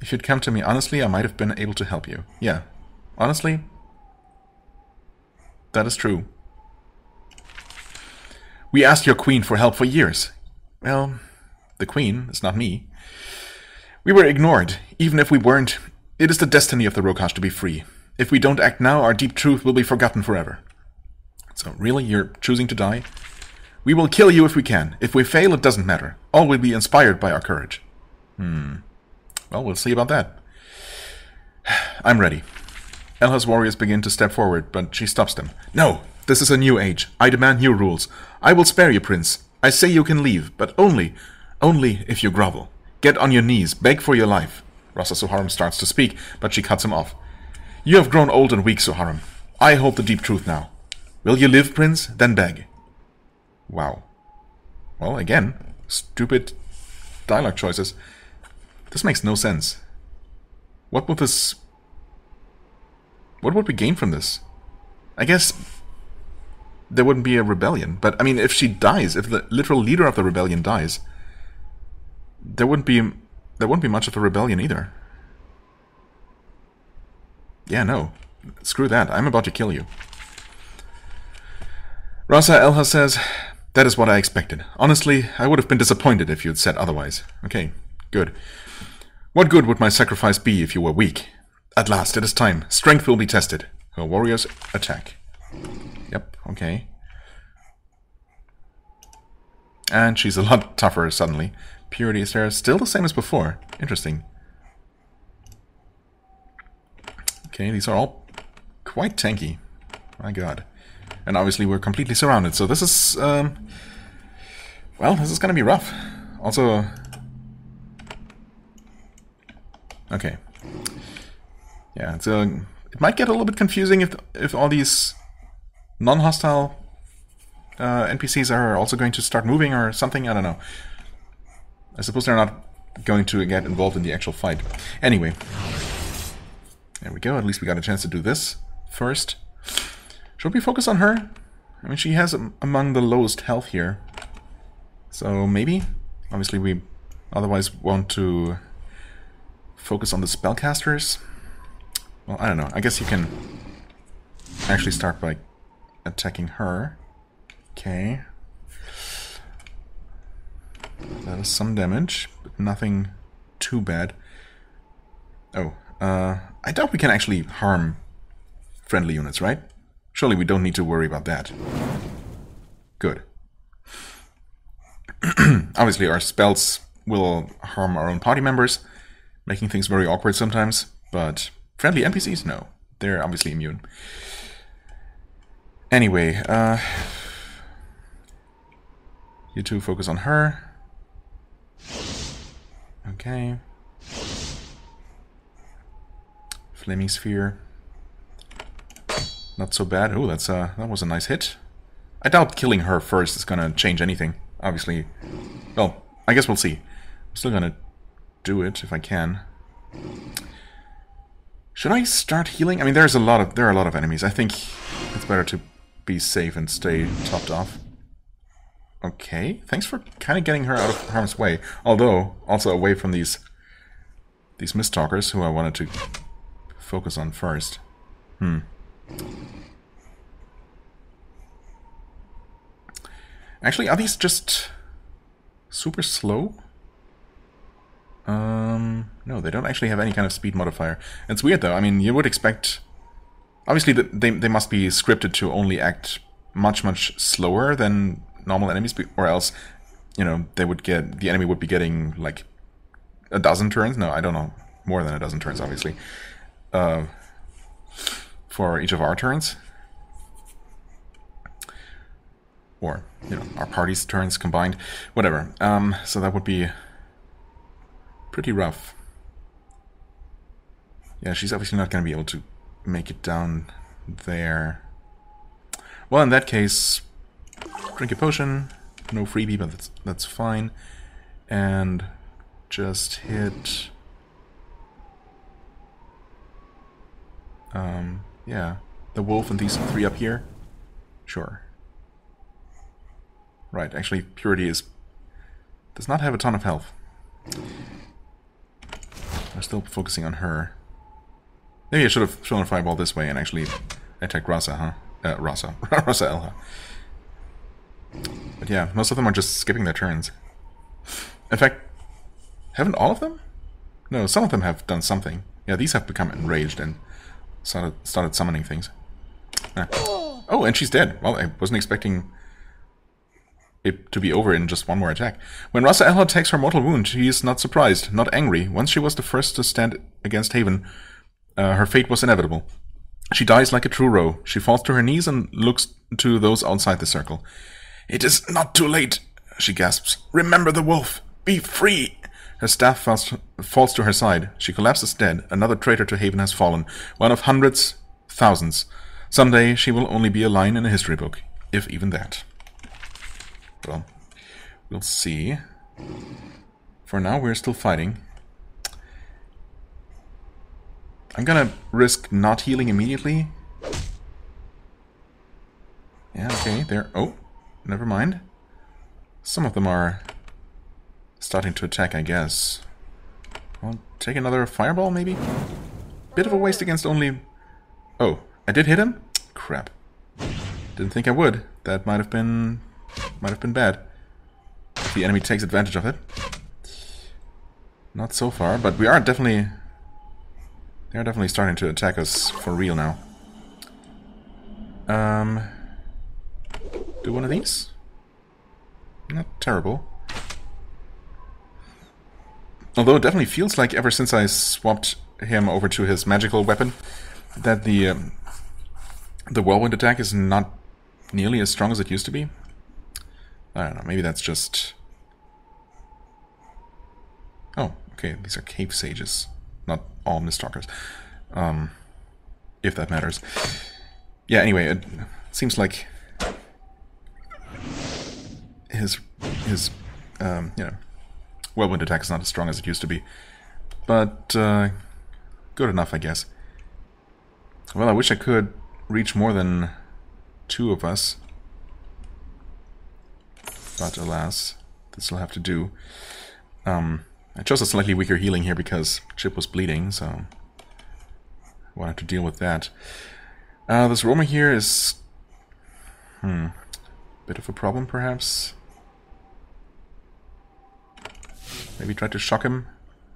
If you'd come to me honestly, I might have been able to help you. Yeah. Honestly, that is true. We asked your queen for help for years. Well, the queen is not me. We were ignored. Even if we weren't, it is the destiny of the Rokash to be free. If we don't act now, our deep truth will be forgotten forever. So really, you're choosing to die? We will kill you if we can. If we fail, it doesn't matter. All will be inspired by our courage. Well, we'll see about that. I'm ready. Elha's warriors begin to step forward, but she stops them. No, this is a new age. I demand new rules. I will spare you, Prince. I say you can leave, but only if you grovel. Get on your knees, beg for your life. Rasa Suharam starts to speak, but she cuts him off. You have grown old and weak, Suharam. I hold the deep truth now. Will you live, Prince? Then beg. Wow. Well, again, stupid dialogue choices. This makes no sense. What would we gain from this? I guess there wouldn't be a rebellion, but I mean, if she dies, if the literal leader of the rebellion dies, there wouldn't be much of a rebellion either. Yeah, no. Screw that. I'm about to kill you. Rasa Elha says, that is what I expected. Honestly, I would have been disappointed if you had said otherwise. Okay, good. What good would my sacrifice be if you were weak? At last, it is time. Strength will be tested. Her warriors attack. Yep, okay. And she's a lot tougher suddenly. Purity is there. Still the same as before. Interesting. Okay, these are all quite tanky. My god. And obviously we're completely surrounded, so this is, well, this is gonna be rough. Also... Okay. Yeah, so it might get a little bit confusing if all these non-hostile NPCs are also going to start moving or something, I don't know. I suppose they're not going to get involved in the actual fight. Anyway. There we go, at least we got a chance to do this first. Should we focus on her? I mean, she has among the lowest health here. So maybe? Obviously we otherwise want to focus on the spellcasters. Well, I don't know. I guess you can actually start by attacking her. Okay. That is some damage, but nothing too bad. Oh, I doubt we can actually harm friendly units, right? Surely we don't need to worry about that. Good. Obviously our spells will harm our own party members, making things very awkward sometimes, but friendly NPCs, no. They're obviously immune. Anyway, you two focus on her. Okay. Flaming Sphere. Not so bad. Oh, that was a nice hit. I doubt killing her first is gonna change anything. Obviously. Well, I guess we'll see. I'm still gonna do it if I can. Should I start healing? I mean, there are a lot of enemies. I think it's better to be safe and stay topped off. Okay, thanks for kind of getting her out of harm's way. Although, also away from these Mist-talkers who I wanted to focus on first. Actually, are these just super slow? No, they don't actually have any kind of speed modifier. It's weird though. I mean, you would expect... Obviously, they must be scripted to only act much slower than normal enemies, or else, you know, the enemy would be getting like a dozen turns. No, I don't know, more than a dozen turns, obviously, for each of our turns, or you know, our party's turns combined, whatever. So that would be pretty rough. Yeah, she's obviously not going to be able to make it down there. Well, in that case, drink a potion. No freebie, but that's fine. And just hit... yeah, the wolf and these three up here. Sure. Right, actually, Purity does not have a ton of health. I'm still focusing on her. Maybe I should have thrown a fireball this way and actually attacked Rasa, huh? Rasa Elha. But yeah, most of them are just skipping their turns. In fact, haven't all of them? No, some of them have done something. Yeah, these have become enraged and started summoning things. Ah. Oh, and she's dead. Well, I wasn't expecting it to be over in just one more attack. When Rasa Elha takes her mortal wound, she is not surprised, not angry. Once she was the first to stand against Haven, her fate was inevitable. She dies like a true roe. She falls to her knees and looks to those outside the circle. "It is not too late," she gasps. "Remember the wolf. Be free." Her staff falls to her side. She collapses dead. Another traitor to Haven has fallen. One of hundreds, thousands. Someday she will only be a line in a history book, if even that. Well, we'll see. For now, we're still fighting. I'm gonna risk not healing immediately. Yeah, okay, there. Oh, never mind. Some of them are starting to attack, I guess. I'll take another fireball, maybe? Bit of a waste against only... Oh, I did hit him? Crap. Didn't think I would. That might have been bad. If the enemy takes advantage of it. Not so far, but we are definitely... They're definitely starting to attack us for real now. Do one of these? Not terrible. Although it definitely feels like ever since I swapped him over to his magical weapon, that the whirlwind attack is not nearly as strong as it used to be. I don't know, maybe that's just... Oh, okay, these are cave sages. Not all Mistalkers. If that matters. Yeah, anyway, it seems like his you know, whirlwind attack is not as strong as it used to be. But good enough, I guess. Well, I wish I could reach more than 2 of us. But alas, this will have to do. I chose a slightly weaker healing here because Chip was bleeding, so I wanted to deal with that. This Roma here is... bit of a problem, perhaps. Maybe try to shock him.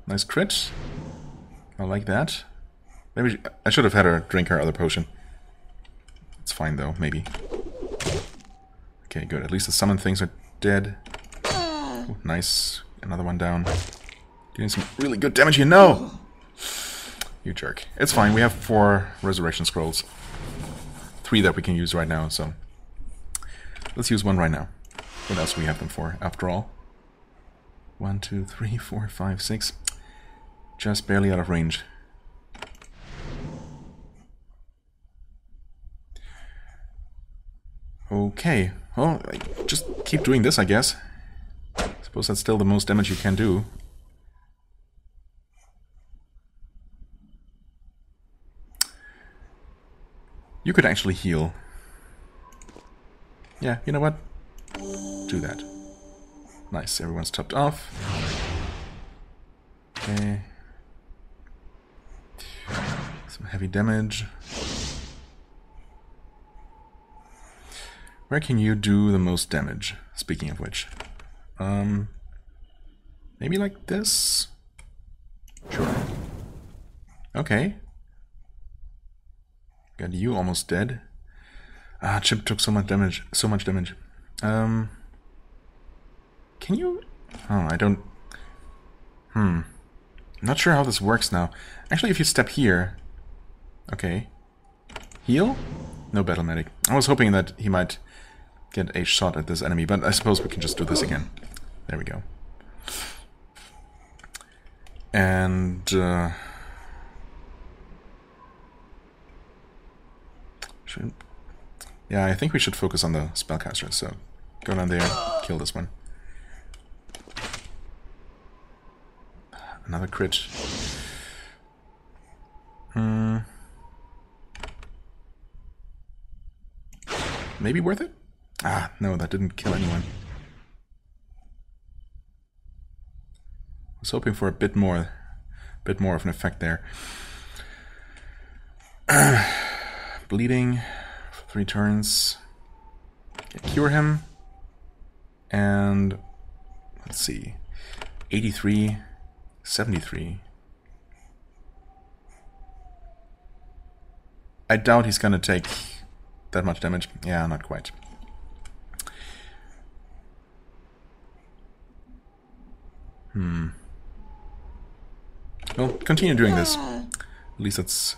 Nice crit. I like that. Maybe I should have had her drink her other potion. It's fine, though, maybe. Okay, good. At least the summoned things are dead. Ooh, nice. Another one down. Doing some really good damage here. No! You jerk. It's fine. We have 4 resurrection scrolls. 3 that we can use right now, so... Let's use one right now. What else do we have them for, after all? 1, 2, 3, 4, 5, 6. Just barely out of range. Okay. Well, just keep doing this, I guess. Suppose that's still the most damage you can do. You could actually heal. Yeah, you know what? Do that. Nice, everyone's topped off. Okay. Some heavy damage. Where can you do the most damage? Speaking of which. Maybe like this? Sure. Okay. Got you almost dead. Ah, Chip took so much damage. Can you... Oh, I don't... Not sure how this works now. Actually, if you step here... Okay. Heal? No battle medic. I was hoping that he might get a shot at this enemy, but I suppose we can just do this again. There we go. And... Yeah, I think we should focus on the spellcaster, so go down there, kill this one. Another crit. Maybe worth it? Ah, no, that didn't kill anyone. I was hoping for a bit more of an effect there. Bleeding for 3 turns. Okay, cure him. And let's see. 83, 73. I doubt he's gonna take that much damage. Yeah, not quite. Well, continue doing this. At least it's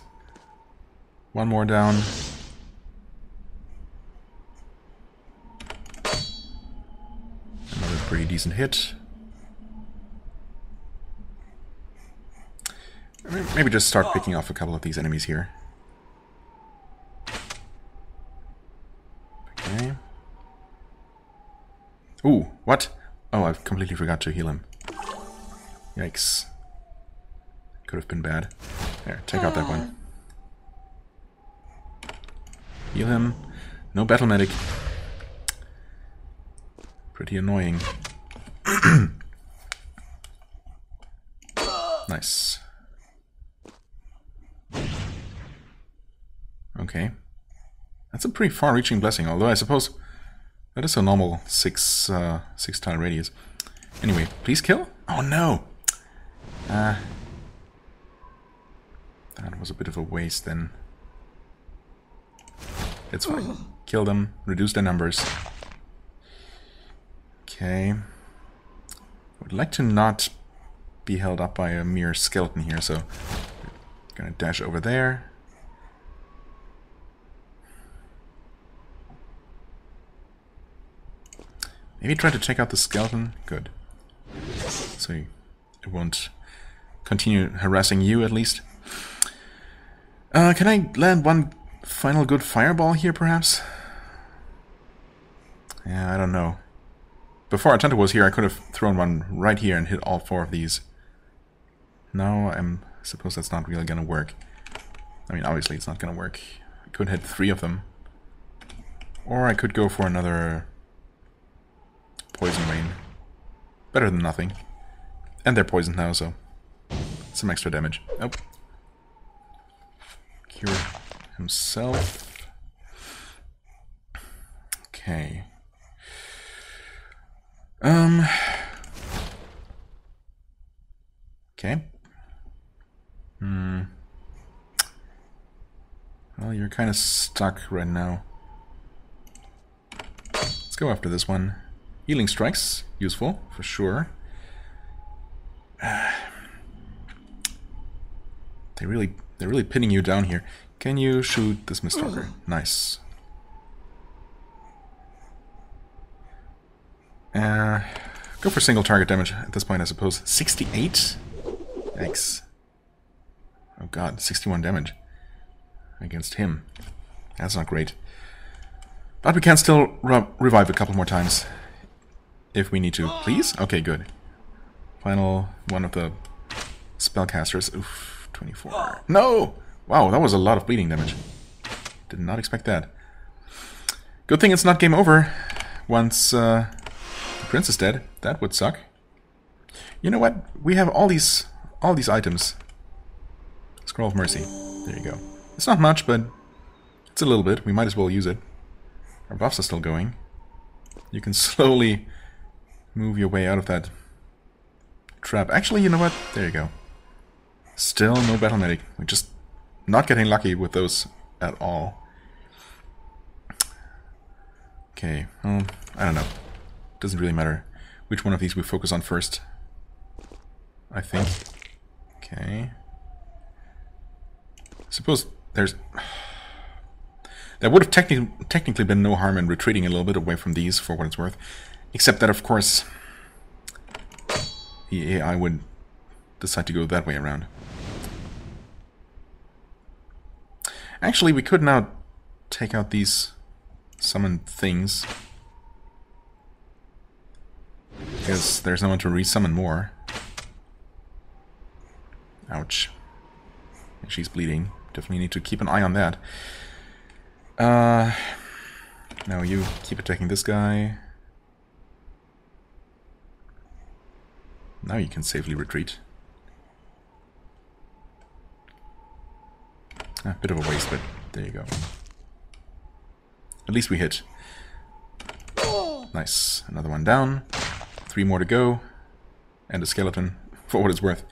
one more down. Another pretty decent hit. Maybe just start picking off a couple of these enemies here. Okay. Ooh, what? Oh, I completely forgot to heal him. Yikes. Could have been bad. There, take out that one. Heal him. No battle medic. Pretty annoying. Nice. Okay. That's a pretty far-reaching blessing, although I suppose that is a normal six tile radius. Anyway, please kill? Oh no! That was a bit of a waste then. It's fine. Kill them, reduce their numbers. Okay. Would like to not be held up by a mere skeleton here, so I'm gonna dash over there. Maybe try to take out the skeleton. Good. So it won't continue harassing you, at least. Can I land one final good fireball here, perhaps? Yeah, I don't know. Before Atantuo was here, I could have thrown one right here and hit all four of these. No, I suppose that's not really gonna work. I mean, obviously it's not gonna work. I could hit 3 of them. Or I could go for another poison rain. Better than nothing. And they're poisoned now, so some extra damage. Nope. Cure himself. Okay. Okay. Well, you're kind of stuck right now. Let's go after this one. Healing strikes, useful for sure. They're really pinning you down here. Can you shoot this Mistalker? Nice. Go for single target damage at this point, I suppose. 68? Yikes. Oh god, 61 damage against him. That's not great. But we can still revive a couple more times if we need to. Please? Okay, good. Final one of the spellcasters. Oof, 24. No! Wow, that was a lot of bleeding damage. Did not expect that. Good thing it's not game over once the prince is dead. That would suck. You know what? We have all these items. Scroll of Mercy. There you go. It's not much, but it's a little bit. We might as well use it. Our buffs are still going. You can slowly move your way out of that trap. Actually, you know what? There you go. Still no battle medic. We're just not getting lucky with those at all. Okay, well, I don't know. Doesn't really matter which one of these we focus on first, I think. Okay. Suppose there's... There would have technically been no harm in retreating a little bit away from these, for what it's worth. Except that, of course, the AI would decide to go that way around. Actually, we could now take out these summoned things. Because there's no one to resummon more. Ouch. She's bleeding. Definitely need to keep an eye on that. Now you keep attacking this guy. Now you can safely retreat. A bit of a waste, but there you go. At least we hit. Nice. Another one down. 3 more to go. And a skeleton, for what it's worth.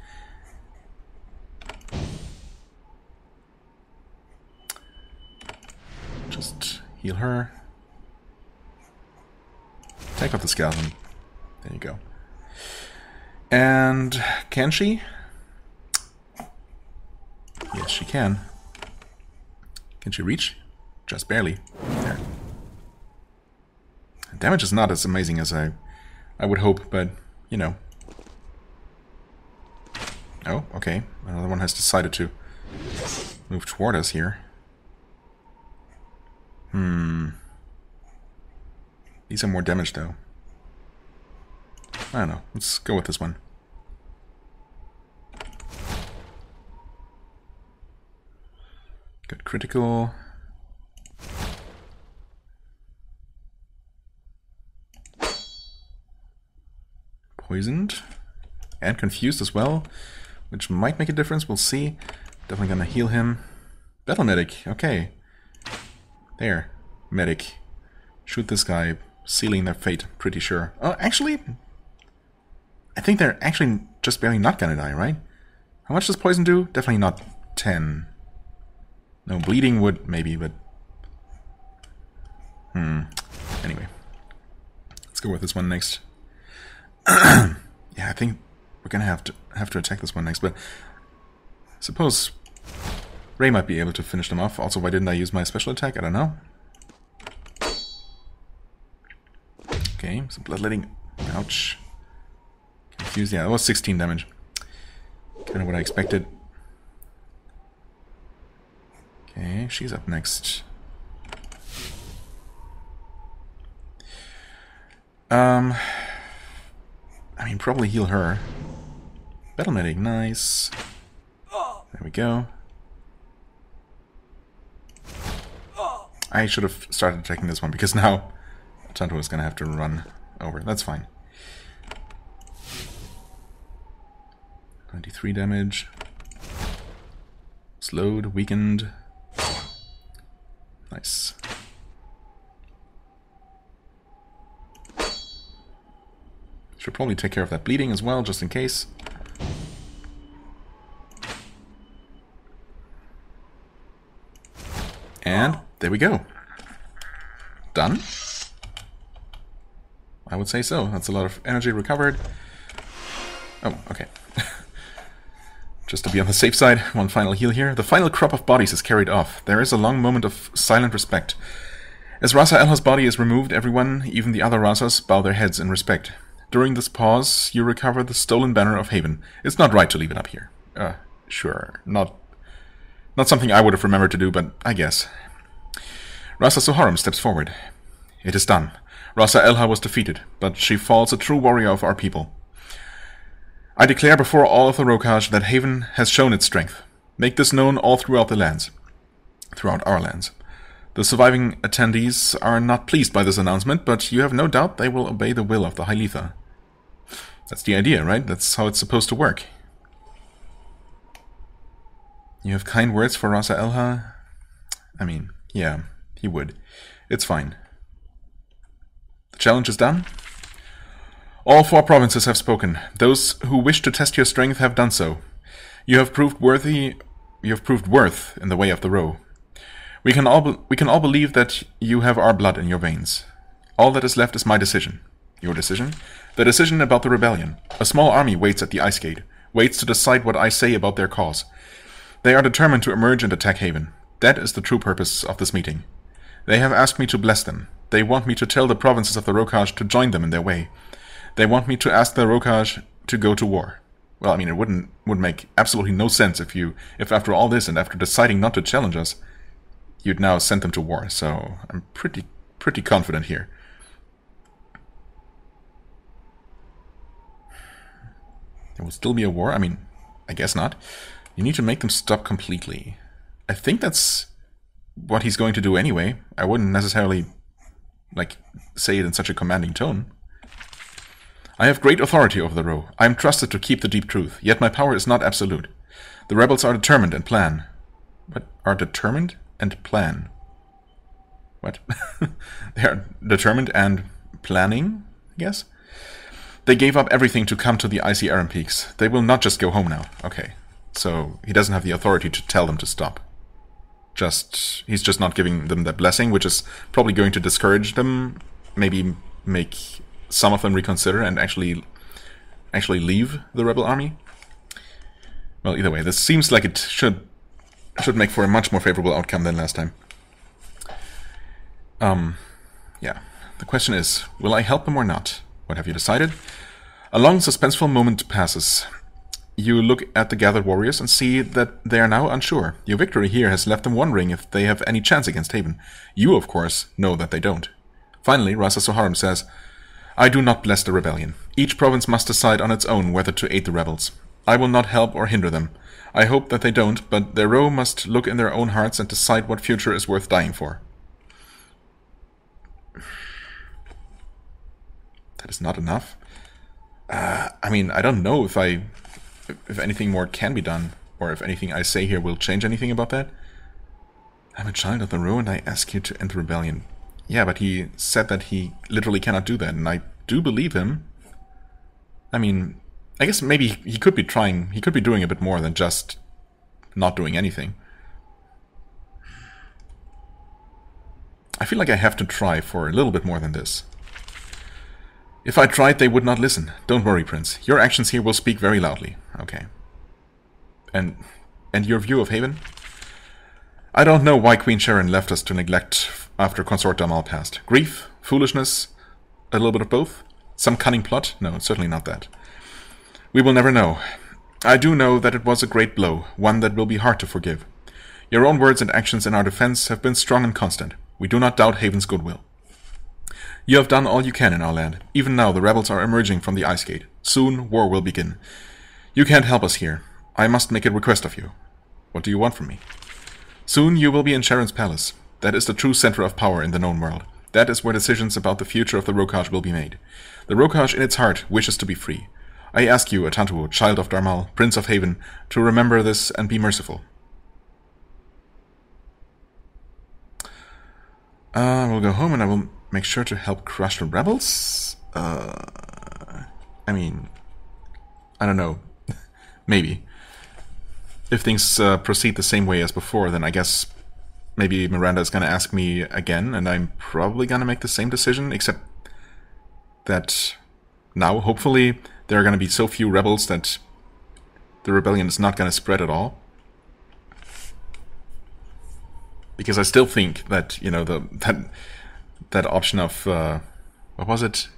Heal her. Take out the skeleton. There you go. And can she? Yes, she can. Can she reach? Just barely. There. Damage is not as amazing as I would hope, but, you know. Oh, okay. Another one has decided to move toward us here. These are more damage, though. I don't know. Let's go with this one. Good critical. Poisoned. And confused as well, which might make a difference. We'll see. Definitely gonna heal him. Battle medic. Okay. There. Medic. Shoot this guy. Sealing their fate. Pretty sure. Oh, actually, I think they're actually just barely not gonna die, right? How much does poison do? Definitely not 10. No, bleeding would maybe, but... Anyway. Let's go with this one next. Yeah, I think we're gonna have to attack this one next, but... Suppose Ray might be able to finish them off. Also, why didn't I use my special attack? I don't know. Okay, some bloodletting. Ouch. Confused. Yeah, that was 16 damage. Kind of what I expected. Okay, she's up next. I mean, probably heal her. Battle medic, nice. There we go. I should have started attacking this one because now Atantuo is going to have to run over. That's fine. 93 damage. Slowed, weakened. Nice. Should probably take care of that bleeding as well, just in case. And there we go. Done? I would say so. That's a lot of energy recovered. Oh, okay. Just to be on the safe side, one final heal here. The final crop of bodies is carried off. There is a long moment of silent respect. As Rasa Elha's body is removed, everyone, even the other Rasas, bow their heads in respect. During this pause, you recover the stolen banner of Haven. It's not right to leave it up here. Sure. Not something I would have remembered to do, but I guess. Rasa Soharum steps forward. It is done. Rasa Elha was defeated, but she falls a true warrior of our people. I declare before all of the Rokaj that Haven has shown its strength. Make this known all throughout our lands. The surviving attendees are not pleased by this announcement, but you have no doubt they will obey the will of the Hyletha. That's the idea, right? That's how it's supposed to work. You have kind words for Rasa Elha? I mean, yeah, he would. It's fine. The challenge is done. All 4 provinces have spoken. Those who wish to test your strength have done so. You have proved worth in the way of the row. We can all believe that you have our blood in your veins. All that is left is my decision. Your decision? The decision about the rebellion. A small army waits at the ice gate, waits to decide what I say about their cause. They are determined to emerge and attack Haven. That is the true purpose of this meeting. They have asked me to bless them. They want me to tell the provinces of the Rokaj to join them in their way. They want me to ask the Rokaj to go to war. Well, I mean, it would make absolutely no sense if after all this and after deciding not to challenge us, you'd now send them to war. So I'm pretty confident here. There will still be a war. I mean, I guess not. You need to make them stop completely. I think that's what he's going to do anyway. I wouldn't necessarily, say it in such a commanding tone. I have great authority over the row. I am trusted to keep the deep truth, yet my power is not absolute. The rebels are determined and plan. What? Are determined and plan? What? They are determined and planning, I guess? They gave up everything to come to the icy Aram Peaks. They will not just go home now. Okay. So he doesn't have the authority to tell them to stop. he's just not giving them the blessing, which is probably going to discourage them, maybe make some of them reconsider and actually leave the rebel army. Well, either way, this seems like it should make for a much more favorable outcome than last time. Yeah. The question is, will I help them or not? What have you decided? A long, suspenseful moment passes. You look at the gathered warriors and see that they are now unsure. Your victory here has left them wondering if they have any chance against Haven. You, of course, know that they don't. Finally, Rasa Soharim says, I do not bless the rebellion. Each province must decide on its own whether to aid the rebels. I will not help or hinder them. I hope that they don't, but their row must look in their own hearts and decide what future is worth dying for. That is not enough. I mean, I don't know if anything more can be done, or if anything I say here will change anything about that. I'm a child of the row and I ask you to end the rebellion. Yeah, but he said that he literally cannot do that, and I do believe him. I mean, I guess maybe he could be trying, he could be doing a bit more than just not doing anything. I feel like I have to try for a little bit more than this. If I tried, they would not listen. Don't worry, Prince. Your actions here will speak very loudly. Okay. And your view of Haven? I don't know why Queen Sharyn left us to neglect after Consort Damal passed. Grief? Foolishness? A little bit of both? Some cunning plot? No, certainly not that. We will never know. I do know that it was a great blow, one that will be hard to forgive. Your own words and actions in our defense have been strong and constant. We do not doubt Haven's goodwill. You have done all you can in our land. Even now the rebels are emerging from the ice gate. Soon war will begin. You can't help us here. I must make a request of you. What do you want from me? Soon you will be in Sharyn's palace. That is the true center of power in the known world. That is where decisions about the future of the Rokaj will be made. The Rokaj in its heart wishes to be free. I ask you, Atantuo, child of Darmal, Prince of Haven, to remember this and be merciful. We'll go home and I will make sure to help crush the rebels? I mean, I don't know. Maybe. If things proceed the same way as before, then I guess maybe Miranda is going to ask me again, and I'm probably going to make the same decision, except that now, hopefully, there are going to be so few rebels that the rebellion is not going to spread at all. Because I still think that, you know, that option of, what was it?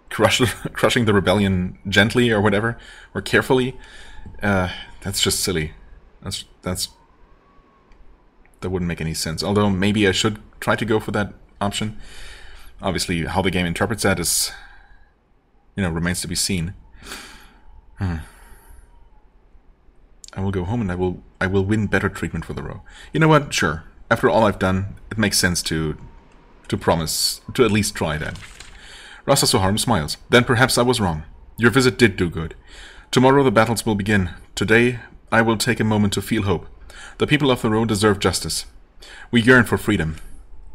Crushing the rebellion gently or whatever, or carefully, that's just silly. That wouldn't make any sense. Although maybe I should try to go for that option. Obviously, how the game interprets that is, you know, remains to be seen. I will go home and I will win better treatment for the row. You know what? Sure. After all I've done, it makes sense to promise to at least try that. Rasa Soharim smiles. Then perhaps I was wrong. Your visit did do good. Tomorrow the battles will begin. Today I will take a moment to feel hope. The people of the road deserve justice. We yearn for freedom.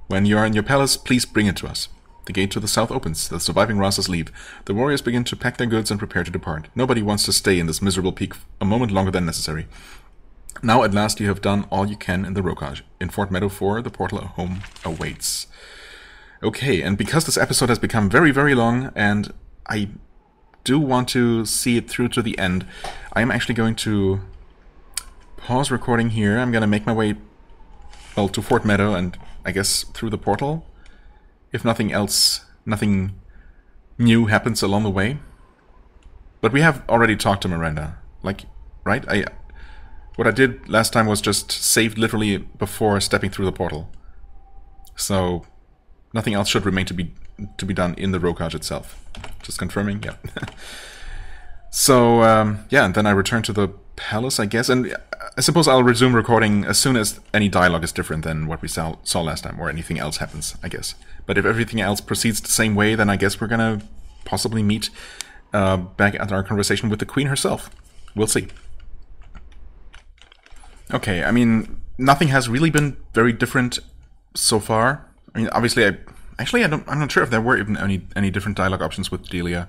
When you are in your palace, please bring it to us. The gate to the south opens. The surviving Rasas leave. The warriors begin to pack their goods and prepare to depart. Nobody wants to stay in this miserable peak a moment longer than necessary. Now at last you have done all you can in the Rokaj. In Fort Meadow 4, the portal home awaits. Okay, and because this episode has become very, very long, and I do want to see it through to the end, I am actually going to pause recording here. I'm going to make my way, well, to Fort Meadow and I guess through the portal. If nothing else, nothing new happens along the way. But we have already talked to Miranda, like, right? What I did last time was just saved literally before stepping through the portal. So nothing else should remain to be done in the Rokaj itself. Just confirming, yeah. So, yeah, and then I return to the palace, I guess. And I suppose I'll resume recording as soon as any dialogue is different than what we saw last time, or anything else happens, I guess. But if everything else proceeds the same way, then I guess we're gonna possibly meet back at our conversation with the Queen herself. We'll see. Okay, I mean, nothing has really been very different so far. I mean, obviously, I'm not sure if there were even any different dialogue options with Delia.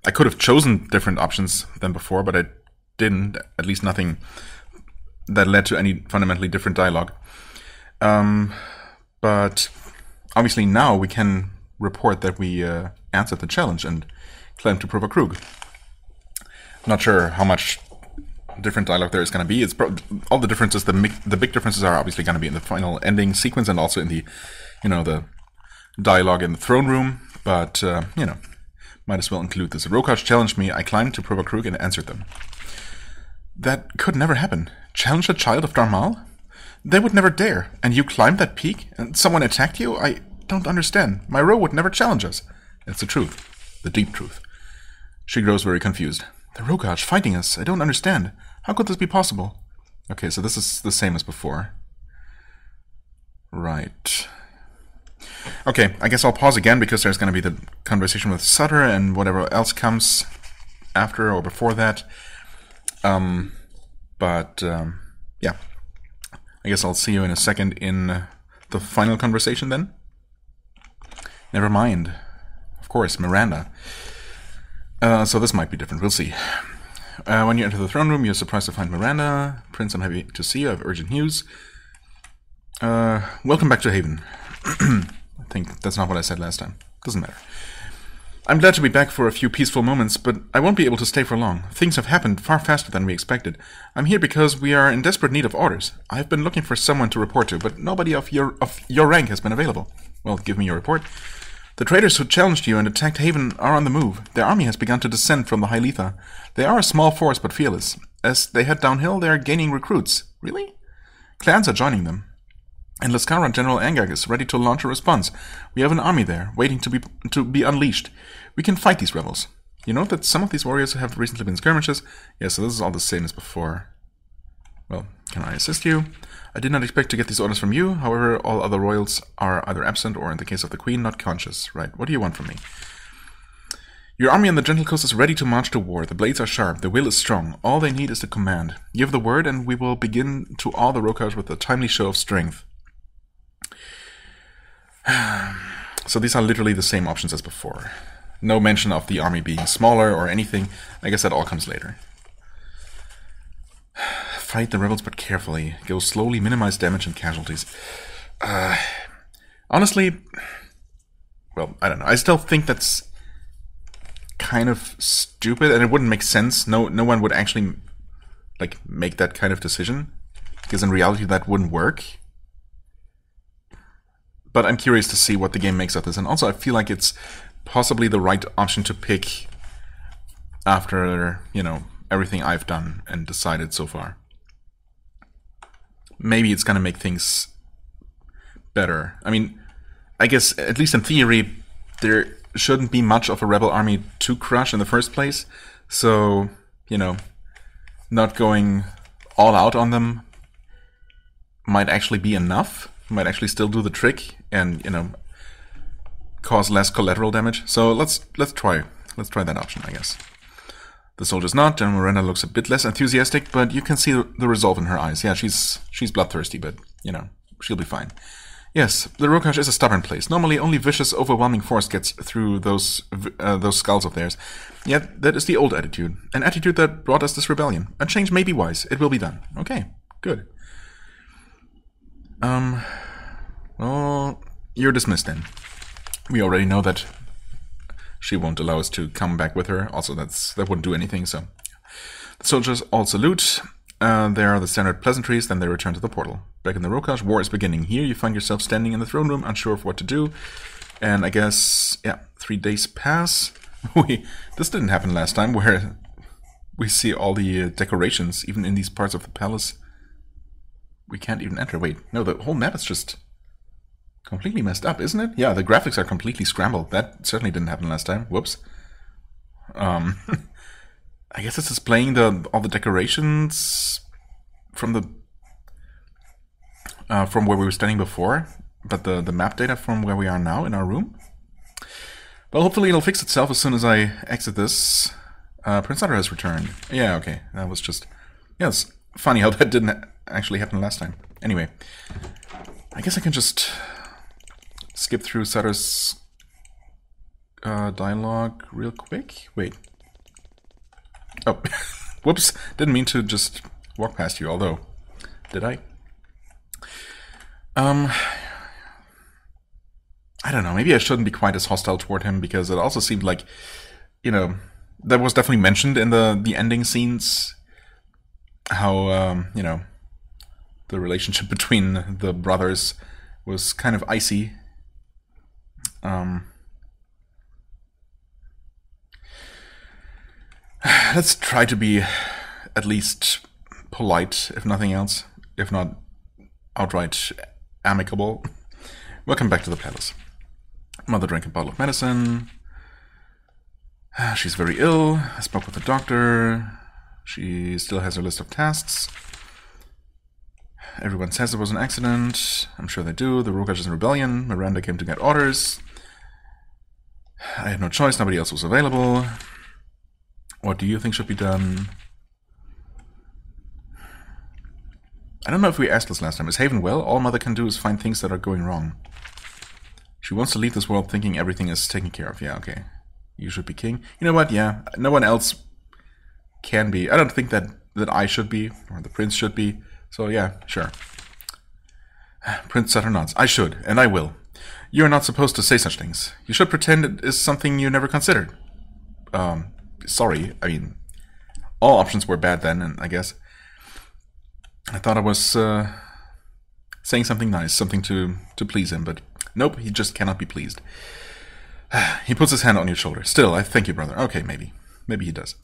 I could have chosen different options than before, but I didn't. At least nothing that led to any fundamentally different dialogue. But obviously now we can report that we answered the challenge and claimed to prove a Krug. Not sure how much different dialogue there is going to be. It's all the differences, the big differences are obviously going to be in the final ending sequence and also in the, the dialogue in the throne room. But, might as well include this. Rokash challenged me, I climbed to prove a Krug and answered them. That could never happen. Challenge a child of Darmal? They would never dare. And you climbed that peak? And someone attacked you? I don't understand. My row would never challenge us. It's the truth. The deep truth. She grows very confused. The Rokash fighting us? I don't understand. How could this be possible? Okay, so this is the same as before. Right. Okay, I guess I'll pause again because there's going to be the conversation with Sutter and whatever else comes after or before that. Yeah. I guess I'll see you in a second in the final conversation then. Never mind. Of course, Miranda. So this might be different. We'll see. When you enter the throne room, you're surprised to find Miranda. Prince, I'm happy to see you. I have urgent news. Welcome back to Haven. I think that's not what I said last time. Doesn't matter. I'm glad to be back for a few peaceful moments, but I won't be able to stay for long. Things have happened far faster than we expected. I'm here because we are in desperate need of orders. I've been looking for someone to report to, but nobody of your rank has been available. Well, give me your report. The traitors who challenged you and attacked Haven are on the move. Their army has begun to descend from the Hyletha. They are a small force, but fearless. As they head downhill, they are gaining recruits. Really? Clans are joining them. And Lascara General Angag is ready to launch a response. We have an army there, waiting to be unleashed. We can fight these rebels. You note that some of these warriors have recently been skirmishes? Yeah, so this is all the same as before. Well, can I assist you? I did not expect to get these orders from you. However, all other royals are either absent or, in the case of the Queen, not conscious. Right, what do you want from me? Your army on the Gentle Coast is ready to march to war. The blades are sharp. The will is strong. All they need is the command. Give the word, and we will begin to awe the Rokash with a timely show of strength. So these are literally the same options as before. No mention of the army being smaller or anything. I guess that all comes later. Fight the rebels, but carefully. Go slowly, minimize damage and casualties. Honestly, well, I don't know. I still think that's kind of stupid, and it wouldn't make sense. No one would actually make that kind of decision, because in reality that wouldn't work. But I'm curious to see what the game makes of this, and also I feel like it's possibly the right option to pick after, everything I've done and decided so far. Maybe it's going to make things better. I mean, I guess, at least in theory, there shouldn't be much of a rebel army to crush in the first place. So, not going all out on them might actually be enough. Might actually still do the trick and, cause less collateral damage. So let's try that option, I guess. The soldier's not. General Miranda looks a bit less enthusiastic, but you can see the resolve in her eyes. Yeah, she's bloodthirsty, but, she'll be fine. Yes, the Rokash is a stubborn place. Normally, only vicious, overwhelming force gets through those skulls of theirs. Yet, that is the old attitude. An attitude that brought us this rebellion. A change may be wise. It will be done. Okay, good. Well, you're dismissed then. We already know that she won't allow us to come back with her. Also, that wouldn't do anything, so. The soldiers all salute. There are the standard pleasantries, then they return to the portal. Back in the Rokash, war is beginning. Here you find yourself standing in the throne room, unsure of what to do. And I guess, 3 days pass. This didn't happen last time, where we see all the decorations, even in these parts of the palace. We can't even enter. Wait, no, the whole map is just completely messed up, isn't it? Yeah, the graphics are completely scrambled. That certainly didn't happen last time. Whoops. I guess it's displaying all the decorations from from where we were standing before, but the map data from where we are now in our room. Well, hopefully it'll fix itself as soon as I exit this. Prince Sutter has returned. Yeah, okay. That was just... Yeah, it's funny how that didn't actually happen last time. Anyway, I guess I can just skip through Sutter's dialogue real quick. Wait. Oh, whoops. Didn't mean to just walk past you, although did I? I don't know, maybe I shouldn't be quite as hostile toward him, because it also seemed like, you know, that was definitely mentioned in the ending scenes, how, you know, the relationship between the brothers was kind of icy. Let's try to be at least polite, if nothing else, if not outright amicable. Welcome back to the palace. Mother drank a bottle of medicine. She's very ill. I spoke with the doctor. She still has her list of tasks. Everyone says it was an accident. I'm sure they do. The Rogash is in rebellion. Miranda came to get orders. I had no choice. Nobody else was available. What do you think should be done? I don't know if we asked this last time. Is Haven well? All Mother can do is find things that are going wrong. She wants to leave this world thinking everything is taken care of. Yeah, okay. You should be king. You know what? Yeah, no one else can be. I don't think that I should be, or the prince should be. So yeah, sure. Prince Sutter nods. I should, and I will. You are not supposed to say such things. You should pretend it is something you never considered. Sorry. I mean, all options were bad then, and I guess I thought I was saying something nice, something to please him, but nope, he just cannot be pleased. He puts his hand on your shoulder. Still, I thank you, brother. Okay, maybe. Maybe he does.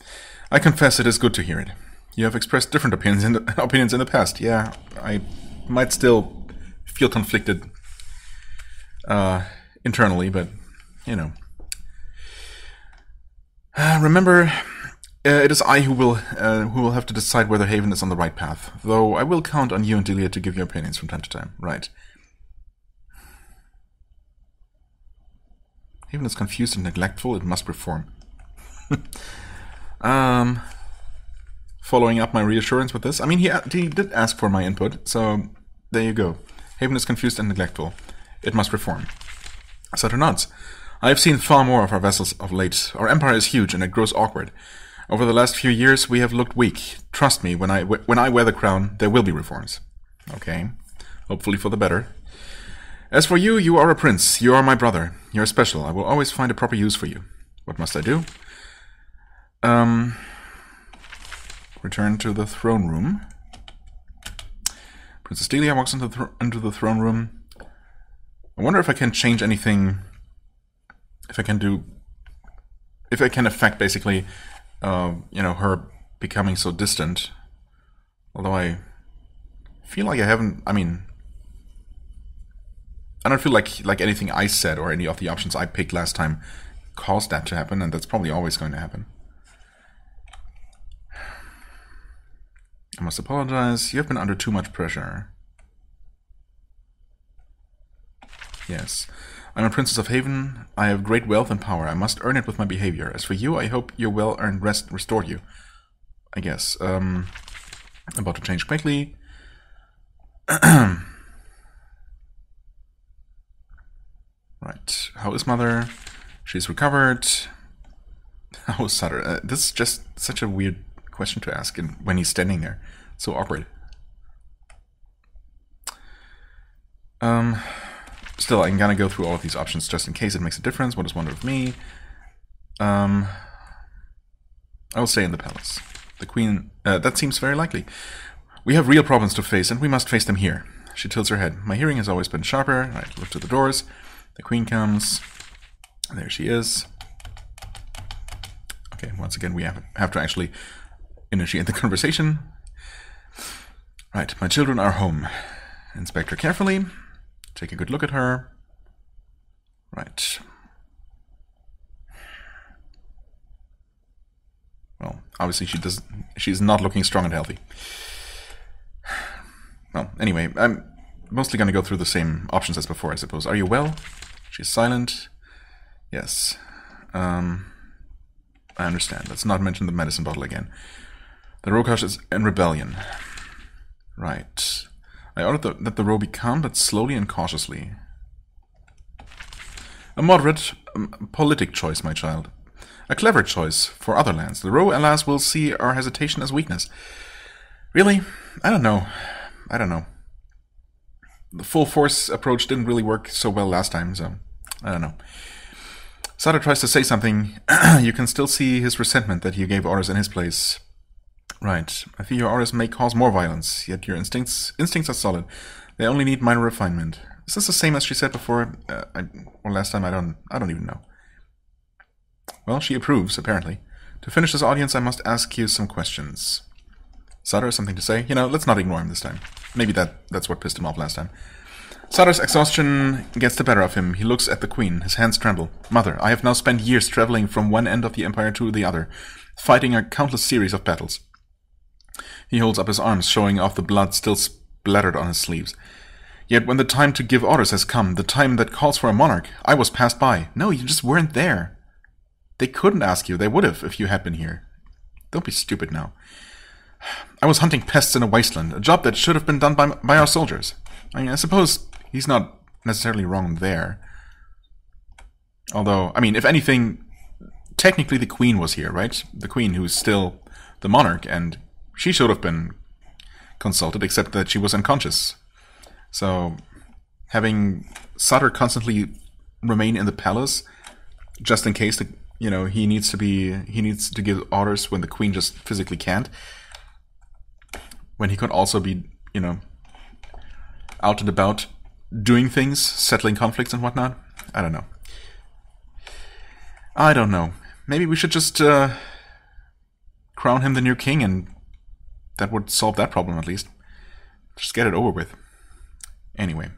I confess it is good to hear it. You have expressed different opinions in the past. Yeah, I might still feel conflicted internally, but, you know. Remember, it is I who will have to decide whether Haven is on the right path, though I will count on you and Delia to give your opinions from time to time. Right. Haven is confused and neglectful. It must reform. Following up my reassurance with this. I mean, he did ask for my input, so there you go. Haven is confused and neglectful. It must reform. Sutter nods. I have seen far more of our vessels of late. Our empire is huge and it grows awkward. Over the last few years, we have looked weak. Trust me, when I wear the crown, there will be reforms. Okay. Hopefully for the better. As for you, you are a prince. You are my brother. You are special. I will always find a proper use for you. What must I do? Return to the throne room. Princess Delia walks into the throne room. I wonder if I can change anything. If I can affect basically, you know, her becoming so distant. Although I feel like I haven't. I mean, I don't feel like anything I said or any of the options I picked last time caused that to happen, and that's probably always going to happen. I must apologize. You have been under too much pressure. Yes. I'm a princess of Haven. I have great wealth and power. I must earn it with my behavior. As for you, I hope your well-earned rest restored you. I guess. About to change quickly. Right. How is Mother? She's recovered. How is Sutter? This is just such a weird question to ask when he's standing there. So awkward. Still, I'm gonna go through all of these options just in case it makes a difference. What is wonder of me? I will stay in the palace. The queen... that seems very likely. We have real problems to face, and we must face them here. She tilts her head. My hearing has always been sharper. Right, look to the doors. The queen comes. There she is. Okay, once again, we have to actually initiate the conversation. Right, my children are home. Inspect her carefully. Take a good look at her. Right. Well, obviously she's not looking strong and healthy. Well, anyway, I'm mostly going to go through the same options as before, I suppose. Are you well? She's silent. Yes. I understand. Let's not mention the medicine bottle again. The Rokash is in rebellion. Right. I ordered that the row be calm, but slowly and cautiously. A moderate, politic choice, my child. A clever choice for other lands. The row, alas, will see our hesitation as weakness. Really? I don't know. I don't know. The full force approach didn't really work so well last time, so I don't know. Sutter tries to say something. You can still see his resentment that you gave orders in his place. Right. I fear your orders may cause more violence, yet your instincts are solid. They only need minor refinement. Is this the same as she said before? Or last time? I don't even know. Well, she approves, apparently. To finish this audience, I must ask you some questions. Sutter, something to say? You know, let's not ignore him this time. Maybe that's what pissed him off last time. Sutter's exhaustion gets the better of him. He looks at the Queen. His hands tremble. Mother, I have now spent years traveling from one end of the Empire to the other, fighting a countless series of battles. He holds up his arms, showing off the blood still splattered on his sleeves. Yet when the time to give orders has come, the time that calls for a monarch, I was passed by. No, you just weren't there. They couldn't ask you. They would have if you had been here. Don't be stupid now. I was hunting pests in a wasteland, a job that should have been done by our soldiers. I mean, I suppose he's not necessarily wrong there. Although, I mean, if anything, technically the Queen was here, right? The Queen, who's still the monarch, and she should have been consulted, except that she was unconscious. So, having Sutter constantly remain in the palace, just in case he needs to give orders when the Queen just physically can't. When he could also be, out and about doing things, settling conflicts and whatnot. I don't know. Maybe we should just crown him the new king, and that would solve that problem at least. Just get it over with. Anyway.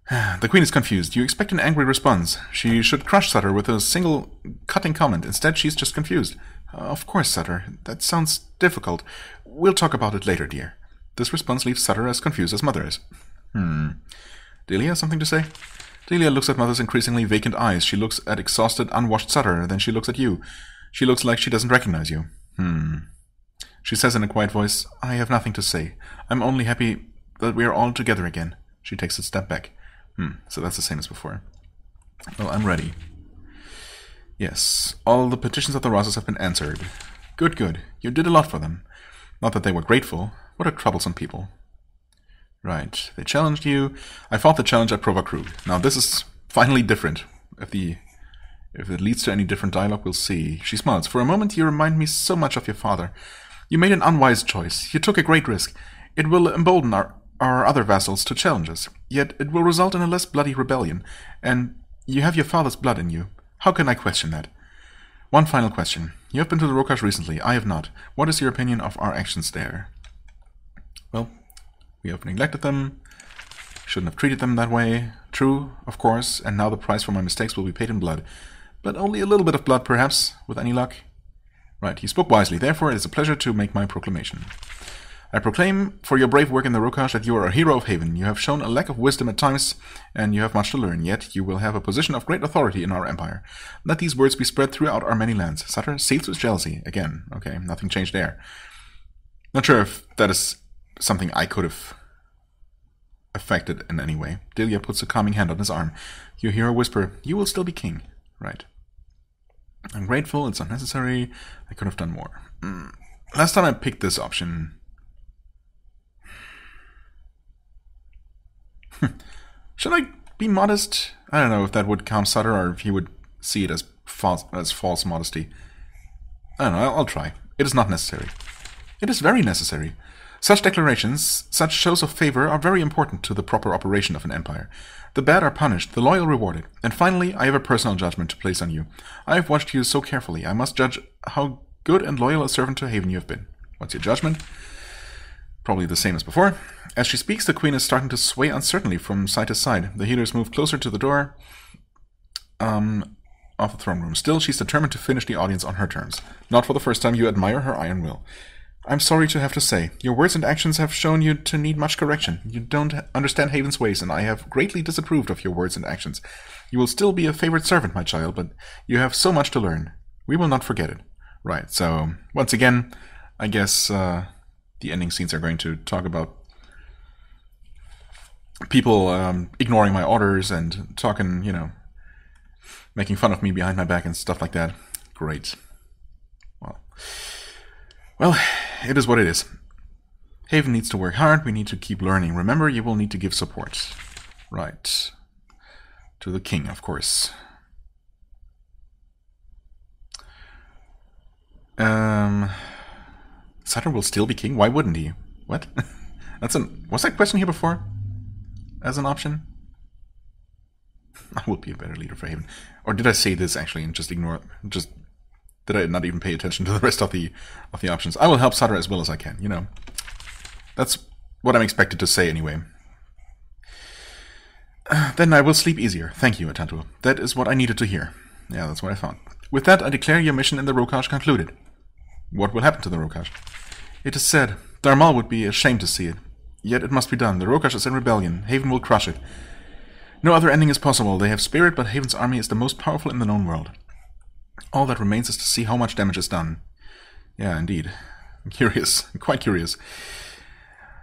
The Queen is confused. You expect an angry response. She should crush Sutter with a single cutting comment. Instead, she's just confused. Of course, Sutter. That sounds difficult. We'll talk about it later, dear. This response leaves Sutter as confused as Mother is. Delia, something to say? Delia looks at Mother's increasingly vacant eyes. She looks at exhausted, unwashed Sutter, then she looks at you. She looks like she doesn't recognize you. She says in a quiet voice, I have nothing to say. I'm only happy that we are all together again. She takes a step back. So that's the same as before. Well, I'm ready. Yes, all the petitions of the Rosses have been answered. Good. You did a lot for them. Not that they were grateful. What a troublesome people. Right, they challenged you. I fought the challenge at Prova Krug. Now this is finally different. If it leads to any different dialogue, we'll see. She smiles. For a moment, you remind me so much of your father. You made an unwise choice. You took a great risk. It will embolden our other vassals to challenge us. Yet it will result in a less bloody rebellion. And you have your father's blood in you. How can I question that? One final question. You have been to the Rokash recently. I have not. What is your opinion of our actions there? Well, we have neglected them. Shouldn't have treated them that way. True, of course, and now the price for my mistakes will be paid in blood. But only a little bit of blood, perhaps, with any luck. Right, he spoke wisely. Therefore, it is a pleasure to make my proclamation. I proclaim for your brave work in the Rokash that you are a hero of Haven. You have shown a lack of wisdom at times, and you have much to learn, yet you will have a position of great authority in our empire. Let these words be spread throughout our many lands. Sutter seethes with jealousy. Again, okay, nothing changed there. Not sure if that is something I could have affected in any way. Delia puts a calming hand on his arm. You hear her whisper, you will still be king. Right. I'm grateful, it's unnecessary. I could have done more. Last time I picked this option... Should I be modest? I don't know if that would calm Sutter or if he would see it as false modesty. I don't know, I'll try. It is not necessary. It is very necessary. Such declarations, such shows of favor are very important to the proper operation of an empire. The bad are punished, the loyal rewarded. And finally, I have a personal judgment to place on you. I have watched you so carefully. I must judge how good and loyal a servant to Haven you have been. What's your judgment? Probably the same as before. As she speaks, the Queen is starting to sway uncertainly from side to side. The healers move closer to the door of the throne room. Still, she's determined to finish the audience on her terms. Not for the first time, you admire her iron will. I'm sorry to have to say, your words and actions have shown you to need much correction. You don't understand Haven's ways, and I have greatly disapproved of your words and actions. You will still be a favorite servant, my child, but you have so much to learn. We will not forget it. Right, so, once again, I guess the ending scenes are going to talk about people ignoring my orders and talking, making fun of me behind my back and stuff like that. Great. Well, it is what it is. Haven needs to work hard, we need to keep learning. Remember, you will need to give support. Right. To the king, of course. Saturn will still be king? Why wouldn't he? What? Was that question here before? As an option? I would be a better leader for Haven. Or did I say this actually and just ignore it? Did I not even pay attention to the rest of the options? I will help Sutter as well as I can, you know. That's what I'm expected to say anyway. Then I will sleep easier. Thank you, Atantuo. That is what I needed to hear. Yeah, that's what I found. With that, I declare your mission in the Rokash concluded. What will happen to the Rokash? It is said, Darmal would be ashamed to see it. Yet it must be done. The Rokash is in rebellion. Haven will crush it. No other ending is possible. They have spirit, but Haven's army is the most powerful in the known world. All that remains is to see how much damage is done. Yeah, indeed. I'm curious. Quite curious.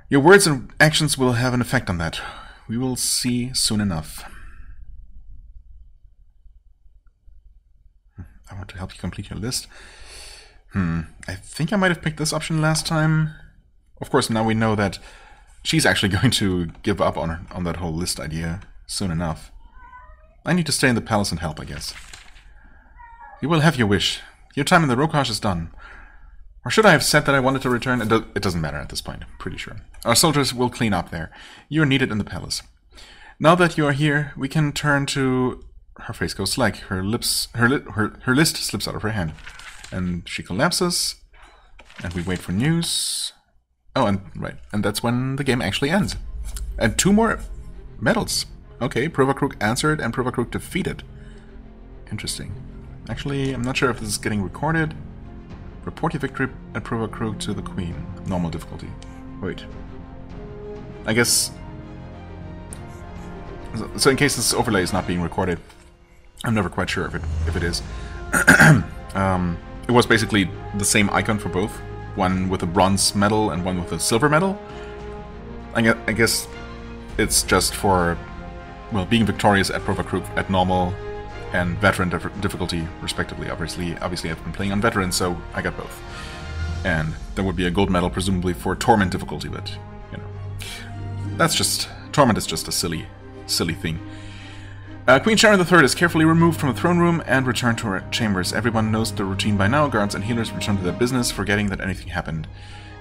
Your words and actions will have an effect on that. We will see soon enough. I want to help you complete your list. I think I might have picked this option last time. Of course, now we know that she's actually going to give up on that whole list idea soon enough. I need to stay in the palace and help, I guess. You will have your wish. Your time in the Rokash is done. Or should I have said that I wanted to return? It doesn't matter at this point, I'm pretty sure. Our soldiers will clean up there. You are needed in the palace. Now that you are here, we can turn to... Her face goes slack. Her list slips out of her hand. And she collapses. And we wait for news. Oh, and right. And that's when the game actually ends. And 2 more medals. Okay, Provakrook answered and Provakrook defeated. Interesting. Actually, I'm not sure if this is getting recorded. Report your victory at Provakrook to the Queen. Normal difficulty. Wait. I guess... So in case this overlay is not being recorded, I'm never quite sure if it is. It was basically the same icon for both. One with a bronze medal and one with a silver medal. I guess it's just for, well, being victorious at Provakrook at normal and veteran difficulty, respectively. Obviously I've been playing on veteran, so I got both. And there would be a gold medal, presumably for torment difficulty, but, you know. That's just... Torment is just a silly thing. Queen Sharyn III is carefully removed from the throne room and returned to her chambers. Everyone knows the routine by now. Guards and healers return to their business, forgetting that anything happened.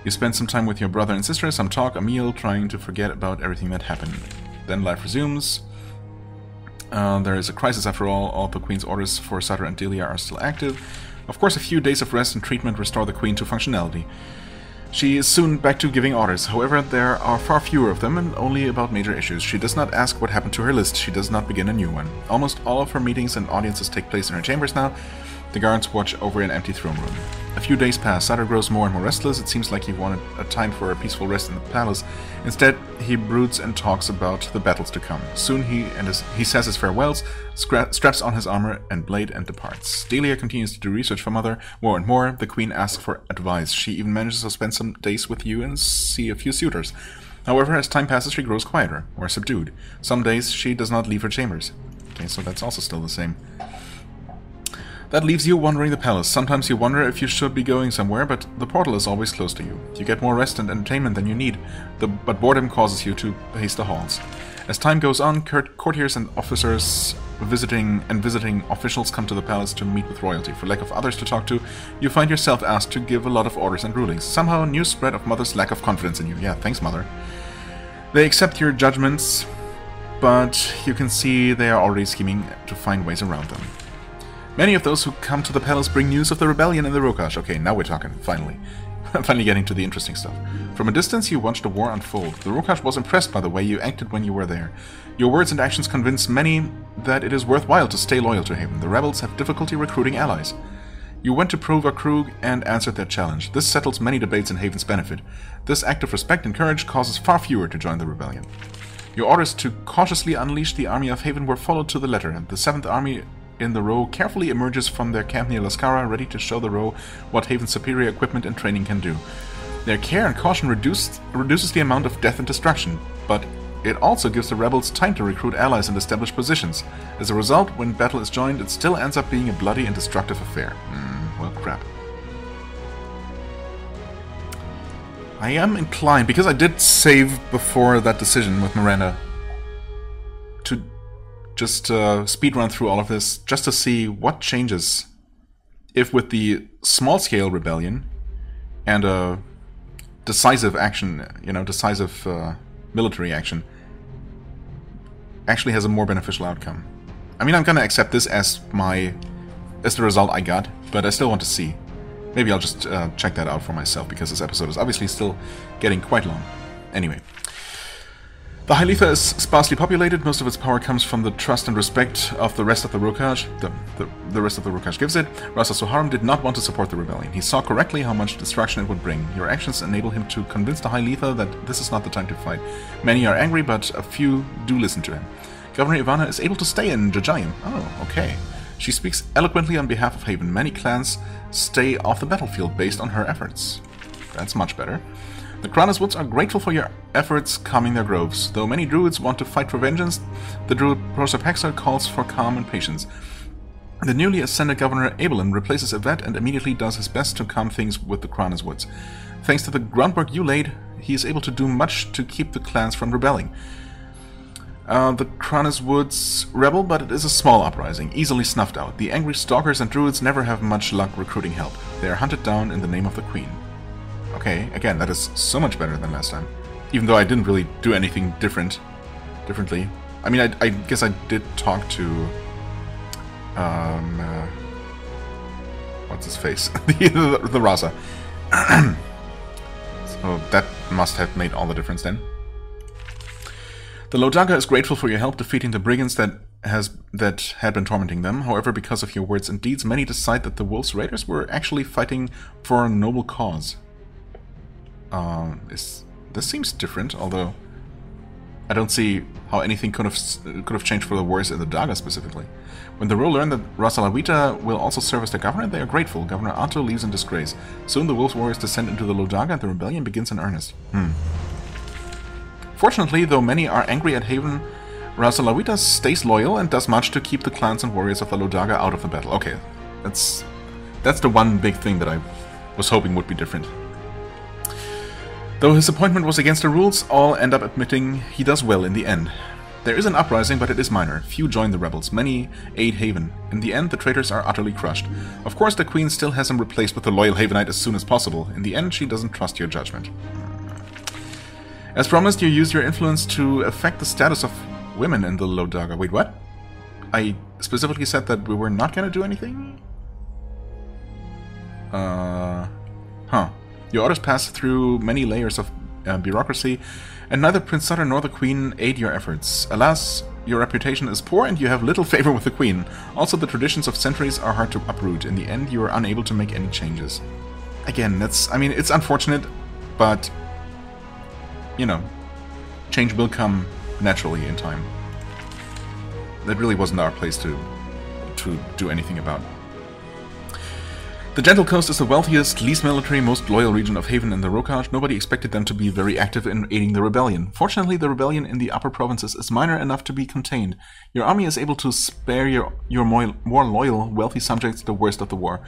You spend some time with your brother and sister, some talk, a meal, trying to forget about everything that happened. Then life resumes. There is a crisis after all. All the Queen's orders for Sutter and Delia are still active. Of course, a few days of rest and treatment restore the Queen to functionality. She is soon back to giving orders. However, there are far fewer of them and only about major issues. She does not ask what happened to her list. She does not begin a new one. Almost all of her meetings and audiences take place in her chambers now. The guards watch over an empty throne room. A few days pass. Sutter grows more and more restless. It seems like he wanted a time for a peaceful rest in the palace. Instead, he broods and talks about the battles to come. Soon he says his farewells, straps on his armor and blade, and departs. Delia continues to do research for Mother. More and more, the Queen asks for advice. She even manages to spend some days with you and see a few suitors. However, as time passes, she grows quieter, or subdued. Some days, she does not leave her chambers. Okay, so that's also still the same. That leaves you wandering the palace. Sometimes you wonder if you should be going somewhere, but the portal is always close to you. You get more rest and entertainment than you need, but boredom causes you to pace the halls. As time goes on, courtiers and officers visiting officials come to the palace to meet with royalty. For lack of others to talk to, you find yourself asked to give a lot of orders and rulings. Somehow, news spread of Mother's lack of confidence in you. Yeah, thanks, Mother. They accept your judgments, but you can see they are already scheming to find ways around them. Many of those who come to the palace bring news of the rebellion in the Rokash. Okay, now we're talking, finally. Finally getting to the interesting stuff. From a distance, you watch the war unfold. The Rokash was impressed by the way you acted when you were there. Your words and actions convince many that it is worthwhile to stay loyal to Haven. The rebels have difficulty recruiting allies. You went to Provakrook and answered their challenge. This settles many debates in Haven's benefit. This act of respect and courage causes far fewer to join the rebellion. Your orders to cautiously unleash the army of Haven were followed to the letter, and the 7th Army in the row carefully emerges from their camp near Lascara, ready to show the row what Haven's superior equipment and training can do. Their care and caution reduces the amount of death and destruction, but it also gives the rebels time to recruit allies and establish positions. As a result, when battle is joined, it still ends up being a bloody and destructive affair. Well, crap. I am inclined, because I did save before that decision with Miranda, to just speed run through all of this, just to see what changes if with the small-scale rebellion and a decisive action, decisive military action, actually has a more beneficial outcome. I mean, I'm gonna accept this as the result I got, but I still want to see. Maybe I'll just check that out for myself, because this episode is obviously still getting quite long. Anyway. The Hyletha is sparsely populated. Most of its power comes from the trust and respect of the rest of the Rokaj. The rest of the Rokaj gives it. Rasa Soharum did not want to support the rebellion. He saw correctly how much destruction it would bring. Your actions enable him to convince the Hyletha that this is not the time to fight. Many are angry, but a few do listen to him. Governor Ivana is able to stay in Jajayim. Oh, okay. She speaks eloquently on behalf of Haven. Many clans stay off the battlefield based on her efforts. That's much better. The Kranas Woods are grateful for your efforts calming their groves. Though many druids want to fight for vengeance, the druid Prosopexer calls for calm and patience. The newly ascended Governor Abelin replaces Yvette and immediately does his best to calm things with the Kranas Woods. Thanks to the groundwork you laid, he is able to do much to keep the clans from rebelling. The Kranas Woods rebel, but it is a small uprising, easily snuffed out. The angry stalkers and druids never have much luck recruiting help. They are hunted down in the name of the Queen. Okay, again, that is so much better than last time. Even though I didn't really do anything differently. I mean, I guess I did talk to... what's his face? the Rasa. So that must have made all the difference then. The Lodaga is grateful for your help defeating the brigands that had been tormenting them. However, because of your words and deeds, many decide that the Wolf's Raiders were actually fighting for a noble cause. This seems different, although I don't see how anything could have changed for the wars in the Daga specifically. When the Ro learn that Rasa Lawita will also serve as their governor, they are grateful. Governor Ato leaves in disgrace. Soon the Wolf Warriors descend into the Lodaga and the rebellion begins in earnest. Fortunately, though many are angry at Haven, Rasa Lawita stays loyal and does much to keep the clans and warriors of the Lodaga out of the battle. Okay, that's the one big thing that I was hoping would be different. Though his appointment was against the rules, all end up admitting he does well in the end. There is an uprising, but it is minor. Few join the rebels, many aid Haven. In the end, the traitors are utterly crushed. Of course, the Queen still has him replaced with a loyal Havenite as soon as possible. In the end, she doesn't trust your judgment. As promised, you use your influence to affect the status of women in the Lodaga. Wait, what? I specifically said that we were not going to do anything? Your orders pass through many layers of bureaucracy, and neither Prince Sutter nor the Queen aid your efforts. Alas, your reputation is poor and you have little favor with the Queen. Also, the traditions of centuries are hard to uproot. In the end, you are unable to make any changes. Again, it's unfortunate, but, change will come naturally in time. That really wasn't our place to do anything about. The Gentle Coast is the wealthiest, least military, most loyal region of Haven and the Rokaj. Nobody expected them to be very active in aiding the rebellion. Fortunately, the rebellion in the upper provinces is minor enough to be contained. Your army is able to spare your more loyal, wealthy subjects the worst of the war.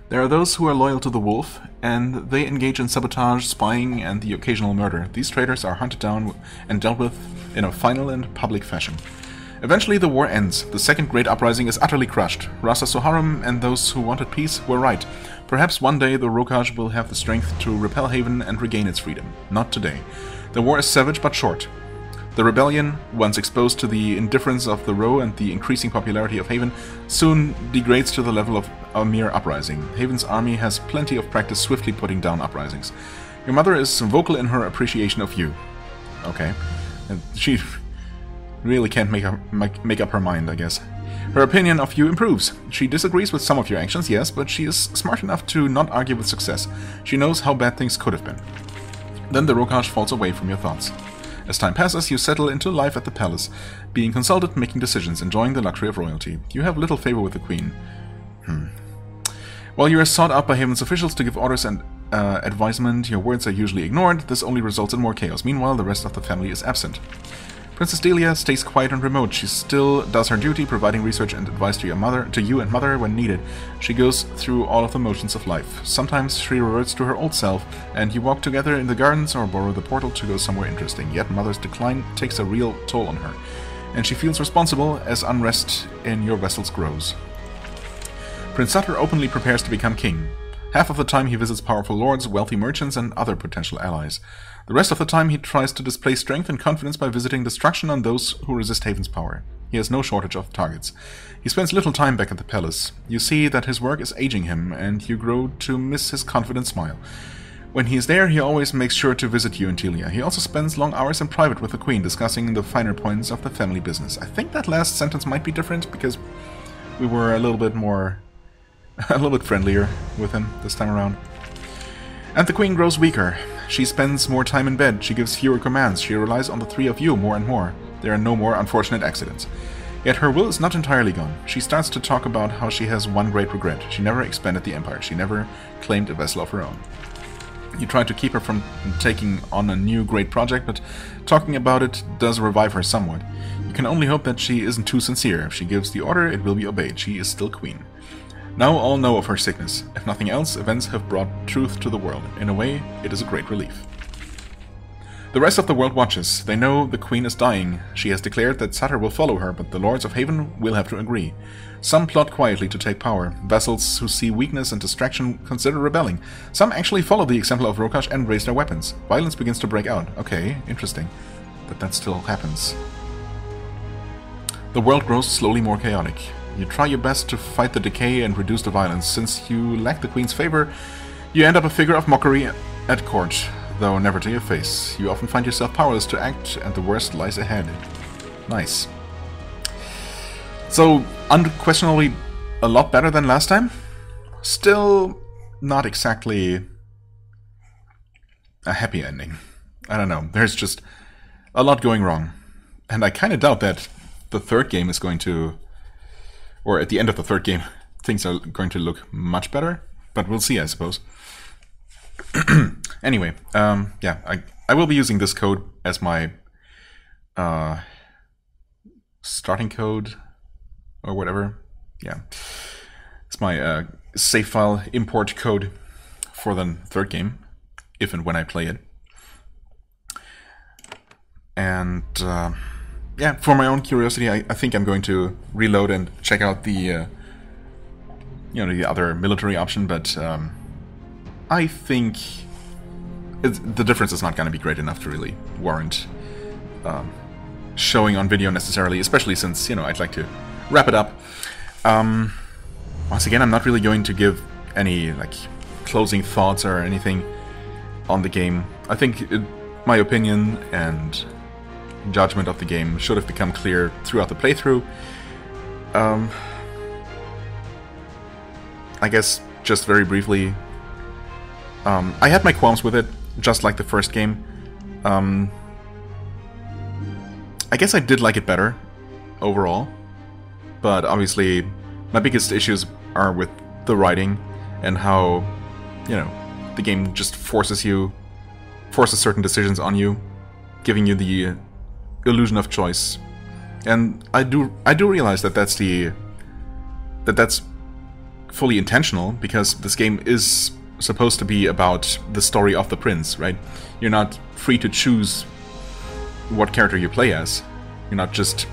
There are those who are loyal to the Wolf, and they engage in sabotage, spying, and the occasional murder. These traitors are hunted down and dealt with in a final and public fashion. Eventually the war ends. The second great uprising is utterly crushed. Rasa Soharum and those who wanted peace were right. Perhaps one day the Rokaj will have the strength to repel Haven and regain its freedom. Not today. The war is savage but short. The rebellion, once exposed to the indifference of the Ro and the increasing popularity of Haven, soon degrades to the level of a mere uprising. Haven's army has plenty of practice swiftly putting down uprisings. Your mother is vocal in her appreciation of you. Okay. And she really can't make up her mind, I guess. Her opinion of you improves. She disagrees with some of your actions, yes, but she is smart enough to not argue with success. She knows how bad things could have been. Then the Rokaj falls away from your thoughts. As time passes, you settle into life at the palace, being consulted, making decisions, enjoying the luxury of royalty. You have little favor with the Queen. While you are sought out by Haven's officials to give orders and advisement, your words are usually ignored. This only results in more chaos. Meanwhile, the rest of the family is absent. Princess Delia stays quiet and remote. She still does her duty, providing research and advice to you and mother when needed. She goes through all of the motions of life. Sometimes she reverts to her old self, and you walk together in the gardens or borrow the portal to go somewhere interesting. Yet mother's decline takes a real toll on her, and she feels responsible as unrest in your vessels grows. Prince Sutter openly prepares to become king. Half of the time he visits powerful lords, wealthy merchants, and other potential allies. The rest of the time he tries to display strength and confidence by visiting destruction on those who resist Haven's power. He has no shortage of targets. He spends little time back at the palace. You see that his work is aging him, and you grow to miss his confident smile. When he is there, he always makes sure to visit you and Telia. He also spends long hours in private with the Queen, discussing the finer points of the family business. I think that last sentence might be different, because we were a little bit friendlier with him this time around. And the Queen grows weaker. She spends more time in bed, she gives fewer commands, she relies on the three of you more and more. There are no more unfortunate accidents. Yet her will is not entirely gone. She starts to talk about how she has one great regret. She never expanded the Empire. She never claimed a vessel of her own. You try to keep her from taking on a new great project, but talking about it does revive her somewhat. You can only hope that she isn't too sincere. If she gives the order, it will be obeyed. She is still Queen. Now all know of her sickness. If nothing else, events have brought truth to the world. In a way, it is a great relief. The rest of the world watches. They know the Queen is dying. She has declared that Sutter will follow her, but the Lords of Haven will have to agree. Some plot quietly to take power. Vassals who see weakness and distraction consider rebelling. Some actually follow the example of Rokash and raise their weapons. Violence begins to break out. Okay, interesting. But that still happens. The world grows slowly more chaotic. You try your best to fight the decay and reduce the violence. Since you lack the Queen's favor, you end up a figure of mockery at court, though never to your face. You often find yourself powerless to act, and the worst lies ahead. Nice. So, unquestionably a lot better than last time. Still not exactly a happy ending. I don't know, there's just a lot going wrong. And I kind of doubt that the third game is going to... or at the end of the third game, things are going to look much better. But we'll see, I suppose. Anyway, yeah, I will be using this code as my starting code, or whatever. Yeah, it's my save file import code for the third game, if and when I play it. And yeah, for my own curiosity, I think I'm going to reload and check out the the other military option, but I think the difference is not going to be great enough to really warrant showing on video necessarily, especially since, I'd like to wrap it up. Once again, I'm not really going to give any closing thoughts or anything on the game. I think my opinion and judgment of the game should have become clear throughout the playthrough. I guess just very briefly, I had my qualms with it, just like the first game. I guess I did like it better overall, but obviously my biggest issues are with the writing and how, the game just forces certain decisions on you, giving you the illusion of choice. And I do realize that that's fully intentional, because this game is supposed to be about the story of the prince, right? You're not free to choose what character you play as. You're not just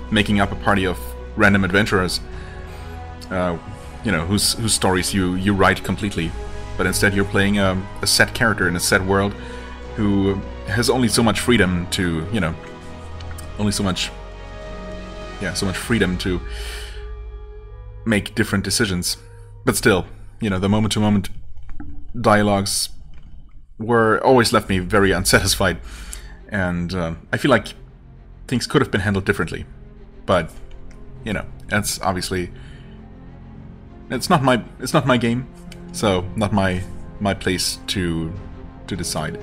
making up a party of random adventurers, whose stories you write completely, but instead you're playing a set character in a set world who has only so much freedom to, so much freedom to make different decisions. But still, the moment-to-moment dialogues were always left me very unsatisfied, and I feel like things could have been handled differently. But that's obviously it's not my game, so not my place to decide.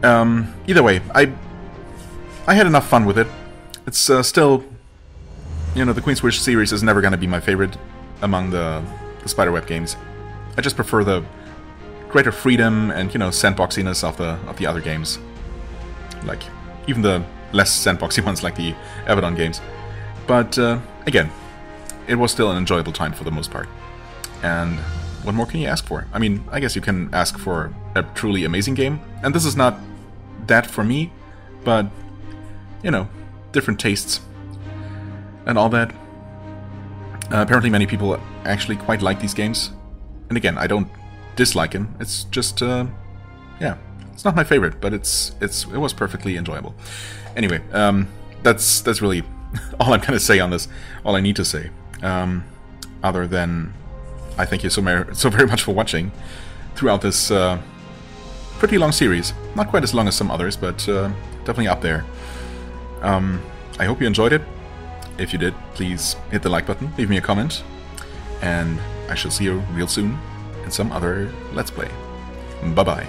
Either way, I had enough fun with it. It's still, the Queen's Wish series is never going to be my favorite among the Spiderweb games. I just prefer the greater freedom and, sandboxiness of the other games. Like, even the less sandboxy ones like the Abaddon games. But again, it was still an enjoyable time for the most part. And what more can you ask for? I mean, I guess you can ask for a truly amazing game. And this is not that for me, but, you know, different tastes and all that. Apparently many people actually quite like these games. And again, I don't dislike them. It's just, yeah, it's not my favorite, but it was perfectly enjoyable. Anyway, that's really all I'm gonna say on this. All I need to say, other than I thank you so very much for watching throughout this pretty long series. Not quite as long as some others, but definitely up there. I hope you enjoyed it. If you did, please hit the like button, leave me a comment, and I shall see you real soon in some other Let's Play. Bye-bye.